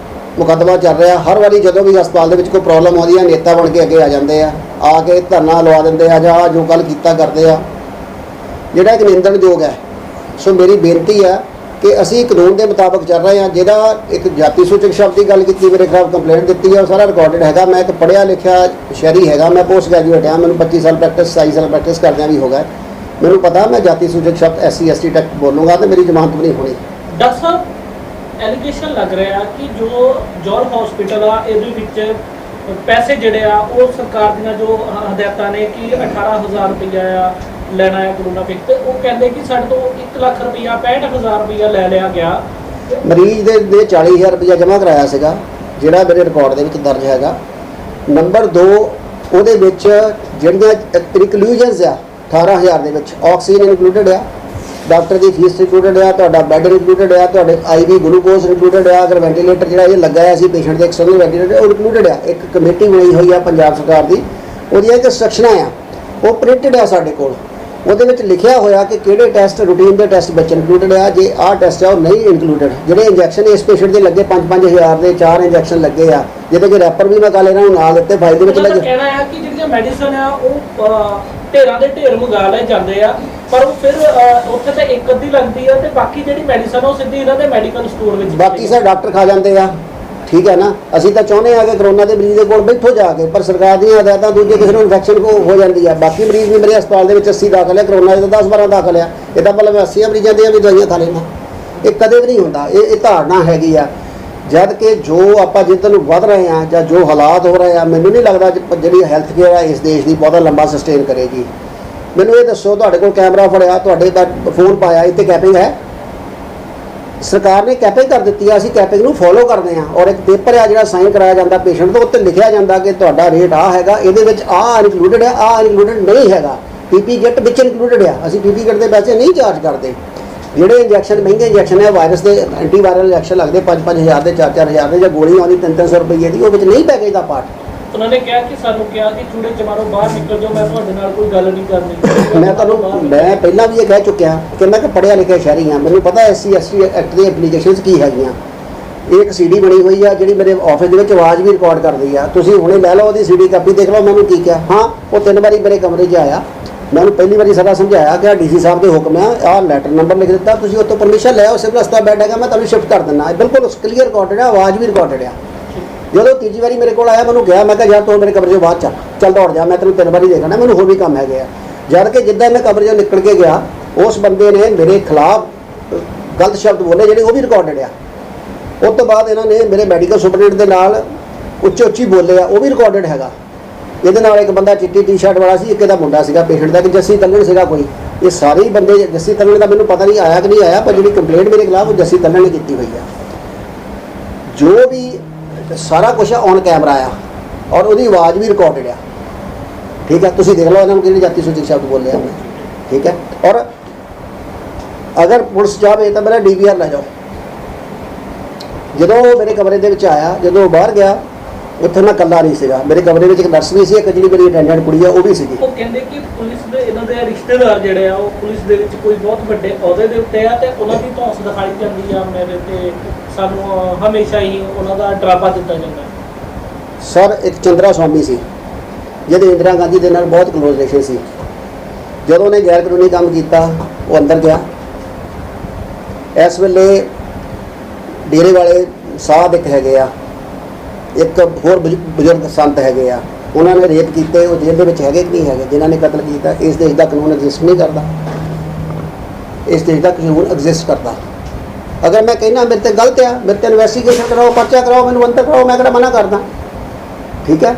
ਮੁਕੱਦਮਾ ਚੱਲ ਰਿਹਾ। ਹਰ ਵਾਰੀ ਜਦੋਂ ਵੀ ਹਸਪਤਾਲ ਦੇ ਵਿੱਚ ਕੋਈ ਪ੍ਰੋਬਲਮ ਆਉਂਦੀ ਹੈ, ਨੇਤਾ ਬਣ ਕੇ ਅੱਗੇ ਆ ਜਾਂਦੇ ਆ ਕੇ ਧਰਨਾ ਲਵਾ ਦਿੰਦੇ ਆ ਜਾਂ ਜੋ ਗੱਲ ਕੀਤਾ ਕਰਦੇ ਆ, ਜਿਹੜਾ ਇੱਕ ਨਿੰਦਣਯੋਗ ਹੈ। ਸੋ ਮੇਰੀ ਬੇਨਤੀ ਆ ਕਿ ਅਸੀਂ ਕਾਨੂੰਨ ਦੇ ਮੁਤਾਬਕ ਚੱਲ ਰਹੇ ਹਾਂ। ਜਿਹਦਾ ਇੱਕ ਜਾਤੀ ਸੂਚਕ ਸ਼ਬਦ ਦੀ ਗੱਲ ਕੀਤੀ, ਮੇਰੇ ਖਿਲਾਫ ਕੰਪਲੇਂਟ ਦਿੱਤੀ ਹੈ, ਉਹ ਸਾਰਾ ਰਿਕਾਰਡਡ ਹੈਗਾ। ਮੈਂ ਇੱਕ ਪੜ੍ਹਿਆ ਲਿਖਿਆ ਸ਼ਹਿਰੀ ਹੈਗਾ, ਮੈਂ ਪੋਸਟ ਗ੍ਰੈਜੂਏਟ ਹਾਂ, ਮੈਨੂੰ 25 ਸਾਲ ਪ੍ਰੈਕਟਿਸ 27 ਸਾਲ ਪ੍ਰੈਕਟਿਸ ਕਰਦਿਆਂ ਵੀ ਹੋ ਗਏ। ਮੈਨੂੰ ਪਤਾ ਮੈਂ ਜਾਤੀ ਸੂਚਕ ਸ਼ਬਦ SC ST ਤੱਕ ਬੋਲੂੰਗਾ ਤੇ ਮੇਰੀ ਜ਼ਮਾਨਤ ਵੀ ਨਹੀਂ ਹੋਣੀ। ਡਾਕਟਰ ਸਾਹਿਬ, ਐਲੀਗੇਸ਼ਨ ਲੱਗ ਰਿਹਾ ਕਿ ਜੋ ਜੋਲ ਹਸਪੀਟਲ ਆ ਇਹਦੇ ਵਿੱਚ ਪੈਸੇ ਜਿਹੜੇ ਆ ਉਹ ਸਰਕਾਰ ਦੀਆਂ ਜੋ ਹਦਾਇਤਾਂ ਨੇ ਕਿ 18,000 ਰੁਪਈਆ ਆ ਲੈਣਾ ਹੈ ਕਰੋਨਾ ਪਿਕ ਤੇ, ਉਹ ਕਹਿੰਦੇ ਕਿ ਸਾਡੇ ਤੋਂ 1 ਲੱਖ ਰੁਪਈਆ 65,000 ਰੁਪਈਆ ਲੈ ਲਿਆ ਗਿਆ। ਮਰੀਜ਼ ਦੇ 40,000 ਰੁਪਈਆ ਜਮ੍ਹਾਂ ਕਰਾਇਆ ਸੀਗਾ, ਜਿਹੜਾ ਮੇਰੇ ਰਿਕਾਰਡ ਦੇ ਵਿੱਚ ਦਰਜ ਹੈਗਾ। ਨੰਬਰ 2, ਉਹਦੇ ਵਿੱਚ ਜਿਹੜੀਆਂ ਇਨਕਲੂਜਨਸ ਆ 18,000 ਦੇ ਵਿੱਚ ਆਕਸੀਜਨ ਇਨਕਲੂਡਡ ਆ, ਡਾਕਟਰ ਦੀ ਫੀਸ ਇਨਕਲੂਡਡ ਆ, ਤੁਹਾਡਾ ਬੈੱਡ ਇਨਕਲੂਡਡ ਆ, ਤੁਹਾਡੇ IV ਗਲੂਕੋਜ਼ ਇਨਕਲੂਡਡ ਆ। ਅਗਰ ਵੈਂਟੀਲੇਟਰ ਜਿਹੜਾ ਇਹ ਲੱਗਾ ਸੀ ਪੇਸ਼ੈਂਟ ਦੇ ਐਕਸਟਰਨਲ ਵੈਂਟੀਲੇਟਰ, ਉਹ ਇਨਕਲੂਡਡ ਆ। ਇੱਕ ਕਮੇਟੀ ਬਣੀ ਹੋਈ ਆ ਪੰਜਾਬ ਸਰਕਾਰ ਦੀ, ਉਹਦੀਆਂ ਇੱਕ ਇੰਸਟਰਕਸ਼ਨਾਂ ਆ, ਉਹ ਪ੍ਰਿੰਟਡ ਆ ਸਾਡੇ ਕੋਲ। ਉਹਦੇ ਵਿੱਚ ਲਿਖਿਆ ਹੋਇਆ ਕਿ ਕਿਹੜੇ ਟੈਸਟ ਰੂਟੀਨ ਦੇ ਟੈਸਟ ਵਿੱਚ ਇਨਕਲੂਡਡ ਆ, ਜੇ ਆਹ ਟੈਸਟ ਆ ਉਹ ਨਹੀਂ ਇਨਕਲੂਡਡ। ਜਿਹੜੇ ਇੰਜੈਕਸ਼ਨ ਇਸ ਪੇਸ਼ੈਂਟ ਦੇ ਲੱਗੇ 5-5 ਦੇ 4 ਇੰਜੈਕਸ਼ਨ ਲੱਗੇ ਆ, ਜਿਹਦੇ ਕਿ ਰੈਪਰ ਵੀ ਮੈਂ ਕੱਲ੍ਹ ਇਹਨਾਂ ਨੂੰ ਨਾਲ ਦਿੱਤੇ ਫਾਈਲ ਦੇ ਵਿੱਚ ਲੱਗੇ। ਕਹਿਣਾ ਹੈ ਕਿ ਜਿਹੜੀਆਂ ਮੈਡੀਸਨ ਆ ਉਹ ਢੇਰਾਂ ਦੇ ਢੇਰ ਮੰਗਾ ਲਏ ਜਾਂਦੇ ਆ, ਪਰ ਉਹ ਫਿਰ ਉੱਥੇ ਤਾਂ ਇੱਕ ਅੱਧੀ ਲੱਗਦੀ ਆ ਤੇ ਬਾਕੀ ਜਿਹੜੀ ਮੈਡੀਸਨ ਉਹ ਸਿੱਧੀ ਇਹਨਾਂ ਦੇ ਮੈਡੀਕਲ ਸਟੋਰ ਵਿੱਚ ਬਾਕੀ ਸਰ ਡਾਕਟਰ ਖਾ ਜਾਂਦੇ ਆ। ਠੀਕ ਹੈ ਨਾ, ਅਸੀਂ ਤਾਂ ਚਾਹੁੰਦੇ ਆ ਕਿ ਕਰੋਨਾ ਦੇ ਮਰੀਜ਼ ਦੇ ਕੋਲ ਬੈਠੋ ਜਾ ਕੇ, ਪਰ ਸਰਕਾਰ ਦੀਆਂ ਹਦਾਇਤਾਂ ਦੂਜੇ ਕਿਸੇ ਨੂੰ ਇਨਫੈਕਸ਼ਨ ਹੋ ਜਾਂਦੀ ਆ। ਬਾਕੀ ਮਰੀਜ਼ ਵੀ ਮੇਰੇ ਹਸਪਤਾਲ ਦੇ ਵਿੱਚ 80 ਦਾਖਲ ਹੈ, ਕਰੋਨਾ ਦੇ 10-12 ਦਾਖਲ ਆ। ਇਹਦਾ ਮਤਲਬ ਮੈਂ 80 ਮਰੀਜ਼ਾਂ ਦੀਆਂ ਵੀ ਦਵਾਈਆਂ ਖਾ ਲੈਣਾ, ਇਹ ਕਦੇ ਵੀ ਨਹੀਂ ਹੁੰਦਾ। ਇਹ ਧਾਰਨਾ ਹੈਗੀ ਆ। ਜਦ ਕਿ ਜੋ ਆਪਾਂ ਜਿੱਦਾਂ ਨੂੰ ਵੱਧ ਰਹੇ ਆ ਜਾਂ ਜੋ ਹਾਲਾਤ ਹੋ ਰਹੇ ਆ, ਮੈਨੂੰ ਨਹੀਂ ਲੱਗਦਾ ਜਿਹੜੀ ਹੈਲਥ ਕੇਅਰ ਆ ਇਸ ਦੇਸ਼ ਦੀ ਬਹੁਤਾ ਲੰਬਾ ਸਸਟੇਨ ਕਰੇਗੀ। ਮੈਨੂੰ ਇਹ ਦੱਸੋ, ਤੁਹਾਡੇ ਕੋਲ ਕੈਮਰਾ ਫੜਿਆ, ਤੁਹਾਡੇ ਦਾ ਫੋਨ ਪਾਇਆ, ਇੱਥੇ ਕੈਪਿੰਗ ਹੈ? ਸਰਕਾਰ ਨੇ ਕੈਪਿੰਗ ਕਰ ਦਿੱਤੀ ਆ, ਅਸੀਂ ਕੈਪਿੰਗ ਨੂੰ ਫੋਲੋ ਕਰਦੇ ਹਾਂ। ਔਰ ਇੱਕ ਪੇਪਰ ਆ ਜਿਹੜਾ ਸਾਈਨ ਕਰਾਇਆ ਜਾਂਦਾ ਪੇਸ਼ੈਂਟ ਤੋਂ, ਉੱਤੇ ਲਿਖਿਆ ਜਾਂਦਾ ਕਿ ਤੁਹਾਡਾ ਰੇਟ ਆਹ ਹੈਗਾ, ਇਹਦੇ ਵਿੱਚ ਆਹ ਇਨਕਲੂਡਡ ਹੈ, ਆਹ ਇਨਕਲੂਡਡ ਨਹੀਂ ਹੈਗਾ। PP ਕਿੱਟ ਵਿੱਚ ਇਨਕਲੂਡਡ ਆ। ਅਸੀਂ PP ਕਿੱਟ ਦੇ ਪੈਸੇ ਨਹੀਂ ਚਾਰਜ ਕਰਦੇ। ਜਿਹੜੇ ਇੰਜੈਕਸ਼ਨ ਮਹਿੰਗੇ ਇੰਜੈਕਸ਼ਨ ਹੈ, ਵਾਇਰਸ ਦੇ ਐਂਟੀਵਾਇਰਲ ਇੰਜੈਕਸ਼ਨ ਲੱਗਦੇ 5-5 ਦੇ 4-4 ਦੇ, ਜਾਂ ਗੋਲੀ ਆਉਂਦੀ 300 ਰੁਪਏ ਦੀ, ਉਹ ਵਿੱਚ ਨਹੀਂ ਪੈਕੇਜ ਦਾ ਪਾਰਟ। ਉਹਨਾਂ ਨੇ ਕਿਹਾ ਕਿ ਸਾਨੂੰ ਕਿਹਾ ਕਿ ਚੂੜੇ ਚਮਾਰੋ ਬਾਹਰ ਨਿਕਲ ਜਾਓ, ਮੈਂ ਤੁਹਾਡੇ ਨਾਲ ਕੋਈ ਗੱਲ ਨਹੀਂ ਕਰਨੀ। ਮੈਂ ਪਹਿਲਾਂ ਵੀ ਇਹ ਕਹਿ ਚੁੱਕਿਆ ਕਿ ਮੈਂ ਕਿ ਪੜ੍ਹਿਆ ਲਿਖਿਆ ਸ਼ਹਿਰੀ ਹਾਂ, ਮੈਨੂੰ ਪਤਾ SC ST ਐਕਟ ਦੀ ਐਪਲੀਕੇਸ਼ਨਸ ਕੀ ਹੈਗੀਆਂ। ਇਹ ਇੱਕ CD ਬਣੀ ਹੋਈ ਆ ਜਿਹੜੀ ਮੇਰੇ ਆਫਿਸ ਦੇ ਵਿੱਚ ਆਵਾਜ਼ ਵੀ ਰਿਕਾਰਡ ਕਰਦੀ ਆ। ਤੁਸੀਂ ਹੁਣੇ ਲੈ ਲਓ ਉਹਦੀ CD ਕਾਪੀ, ਦੇਖ ਲਓ ਮੈਨੂੰ ਕੀ ਕਿਹਾ। ਹਾਂ, ਉਹ 3 ਵਾਰੀ ਮੇਰੇ ਕਮਰੇ 'ਚ ਆਇਆ, ਮੈਂ ਉਹਨੂੰ ਪਹਿਲੀ ਵਾਰੀ ਸਾਰਾ ਸਮਝਾਇਆ ਕਿ DC ਸਾਹਿਬ ਦੇ ਹੁਕਮ ਆ, ਆਹ ਲੈਟਰ ਨੰਬਰ ਲਿਖ ਦਿੱਤਾ, ਤੁਸੀਂ ਉੱਥੋਂ ਪਰਮਿਸ਼ਨ ਲੈ ਆਓ, ਸਿਵਲ ਹਸਪਤਾਲ ਬੈੱਡ ਹੈਗਾ, ਮੈਂ ਤੁਹਾਨੂੰ ਸ਼ਿਫਟ ਕਰ ਦਿੰਦਾ। ਬਿਲਕੁਲ ਕਲੀਅਰ ਰਿਕਾਰਡਡ ਆ, ਆਵਾਜ਼ ਵੀ ਰਿਕਾਰਡਡ ਆ। ਜਦੋਂ ਤੀਜੀ ਵਾਰੀ ਮੇਰੇ ਕੋਲ ਆਇਆ, ਮੈਨੂੰ ਕਿਹਾ, ਮੈਂ ਕਿਹਾ ਯਾਰ ਤੂੰ ਮੇਰੇ ਕਮਰੇ 'ਚੋਂ ਬਾਹਰ ਚੱਲ ਦੌੜ ਜਾ, ਮੈਂ ਤੈਨੂੰ 3 ਵਾਰੀ ਦੇਖਣਾ, ਮੈਨੂੰ ਹੋਰ ਵੀ ਕੰਮ ਹੈਗੇ ਆ। ਜਦ ਕਿ ਜਿੱਦਾਂ ਮੈਂ ਕਮਰੇ 'ਚੋਂ ਨਿਕਲ ਕੇ ਗਿਆ, ਉਸ ਬੰਦੇ ਨੇ ਮੇਰੇ ਖਿਲਾਫ ਗਲਤ ਸ਼ਬਦ ਬੋਲੇ ਜਿਹੜੇ ਉਹ ਵੀ ਰਿਕਾਰਡਡ ਆ। ਉਸ ਤੋਂ ਬਾਅਦ ਇਹਨਾਂ ਨੇ ਮੇਰੇ ਮੈਡੀਕਲ ਸੁਪਰਡੈਂਟ ਦੇ ਨਾਲ ਉੱਚੀ ਬੋਲੇ ਆ, ਉਹ ਵੀ ਰਿਕਾਰਡਡ ਹੈਗਾ। ਇਹਦੇ ਨਾਲ ਇੱਕ ਬੰਦਾ ਚਿੱਟੀ ਟੀ-ਸ਼ਰਟ ਵਾਲਾ ਸੀ, ਇੱਕ ਇਹਦਾ ਮੁੰਡਾ ਸੀਗਾ ਪੇਸ਼ੈਂਟ ਦਾ, ਕਿ ਜੱਸੀ ਤੱਲਣ ਸੀਗਾ ਕੋਈ। ਇਹ ਸਾਰੇ ਹੀ ਬੰਦੇ, ਜੱਸੀ ਤੱਲਣ ਦਾ ਮੈਨੂੰ ਪਤਾ ਨਹੀਂ ਆਇਆ ਕਿ ਨਹੀਂ ਆਇਆ, ਪਰ ਜਿਹੜੀ ਕੰਪਲੇਂਟ ਮੇਰੇ ਖਿਲਾਫ ਉਹ ਜੱਸੀ ਤੱਲਣ ਨੇ ਕੀਤੀ ਹੋਈ ਆ। ਜੋ ਵੀ ਸਾਰਾ ਕੁਝ ਔਨ ਕੈਮਰਾ ਆ, ਔਰ ਉਹਦੀ ਆਵਾਜ਼ ਵੀ ਰਿਕਾਰਡਡ ਆ। ਠੀਕ ਹੈ, ਤੁਸੀਂ ਦੇਖ ਲਓ ਇਹਨਾਂ ਨੂੰ ਕਿਹੜੇ ਜਾਤੀ ਸੂਚਕ ਸ਼ਬਦ ਬੋਲੇ ਆ। ਠੀਕ ਹੈ, ਔਰ ਅਗਰ ਪੁਲਿਸ ਜਾਵੇ ਤਾਂ ਮੇਰਾ DVR ਲੈ ਜਾਓ। ਜਦੋਂ ਮੇਰੇ ਕਮਰੇ ਦੇ ਵਿੱਚ ਆਇਆ, ਜਦੋਂ ਬਾਹਰ ਗਿਆ, ਉੱਥੇ ਮੈਂ ਇਕੱਲਾ ਨਹੀਂ ਸੀਗਾ, ਮੇਰੇ ਕਮਰੇ ਵਿੱਚ ਇੱਕ ਨਰਸ ਵੀ ਸੀ, ਇੱਕ ਜਿਹੜੀ ਮੇਰੀ ਅਟੈਂਡੈਂਟ ਕੁੜੀ ਆ ਉਹ ਵੀ ਸੀਗੀ। ਉਹ ਕਹਿੰਦੇ ਕਿ ਪੁਲਿਸ ਦੇ ਇਹਨਾਂ ਦੇ ਰਿਸ਼ਤੇਦਾਰ ਜਿਹੜੇ ਆ ਉਹ ਪੁਲਿਸ ਦੇ ਵਿੱਚ ਕੋਈ ਬਹੁਤ ਵੱਡੇ ਅਹੁਦੇ ਦੇ ਉੱਤੇ ਆ ਤੇ ਉਹਨਾਂ ਦੀ ਧੌਂਸ ਦਿਖਾਈ ਜਾਂਦੀ ਆ ਮੇਰੇ ਤੇ। ਸਾਨੂੰ ਹਮੇਸ਼ਾ ਹੀ ਉਹਨਾਂ ਦਾ ਡਰਾਵਾ ਦਿੱਤਾ ਜਾਂਦਾ। ਸਰ, ਇੱਕ ਚੰਦਰਾ ਸਵਾਮੀ ਸੀ ਜਿਹਦੇ ਇੰਦਰਾ ਗਾਂਧੀ ਦੇ ਨਾਲ ਬਹੁਤ ਕਲੋਜ਼ ਰਿਲੇਸ਼ਨ ਸੀ। ਜਦੋਂ ਉਹਨੇ ਗੈਰ ਕਾਨੂੰਨੀ ਕੰਮ ਕੀਤਾ, ਉਹ ਅੰਦਰ ਗਿਆ। ਇਸ ਵੇਲੇ ਡੇਰੇ ਵਾਲੇ ਸਾਧ ਇੱਕ ਹੈਗੇ ਆ, ਇੱਕ ਹੋਰ ਬਜ਼ੁਰਗ ਸੰਤ ਹੈਗੇ ਆ, ਉਹਨਾਂ ਨੇ ਰੇਪ ਕੀਤੇ, ਉਹ ਜੇਲ੍ਹ ਦੇ ਵਿੱਚ ਹੈਗੇ ਕਿ ਨਹੀਂ ਹੈਗੇ? ਜਿਨ੍ਹਾਂ ਨੇ ਕਤਲ ਕੀਤਾ, ਇਸ ਦੇਸ਼ ਦਾ ਕਾਨੂੰਨ ਐਗਜ਼ਿਸਟ ਨਹੀਂ ਕਰਦਾ। ਇਸ ਦੇਸ਼ ਦਾ ਕਾਨੂੰਨ ਐਗਜ਼ਿਸਟ ਕਰਦਾ। ਅਗਰ ਮੈਂ ਕਹਿਣਾ ਮੇਰੇ ਤੇ ਗਲਤ ਆ, ਮੇਰੇ ਤੇ ਇਨਵੈਸਟੀਗੇਸ਼ਨ ਕਰਾਓ, ਪਰਚਾ ਕਰਾਓ, ਮੈਨੂੰ ਅੰਦਰ ਕਰਾਓ, ਮੈਂ ਕਿਹੜਾ ਮਨਾ ਕਰਦਾ। ਠੀਕ ਹੈ,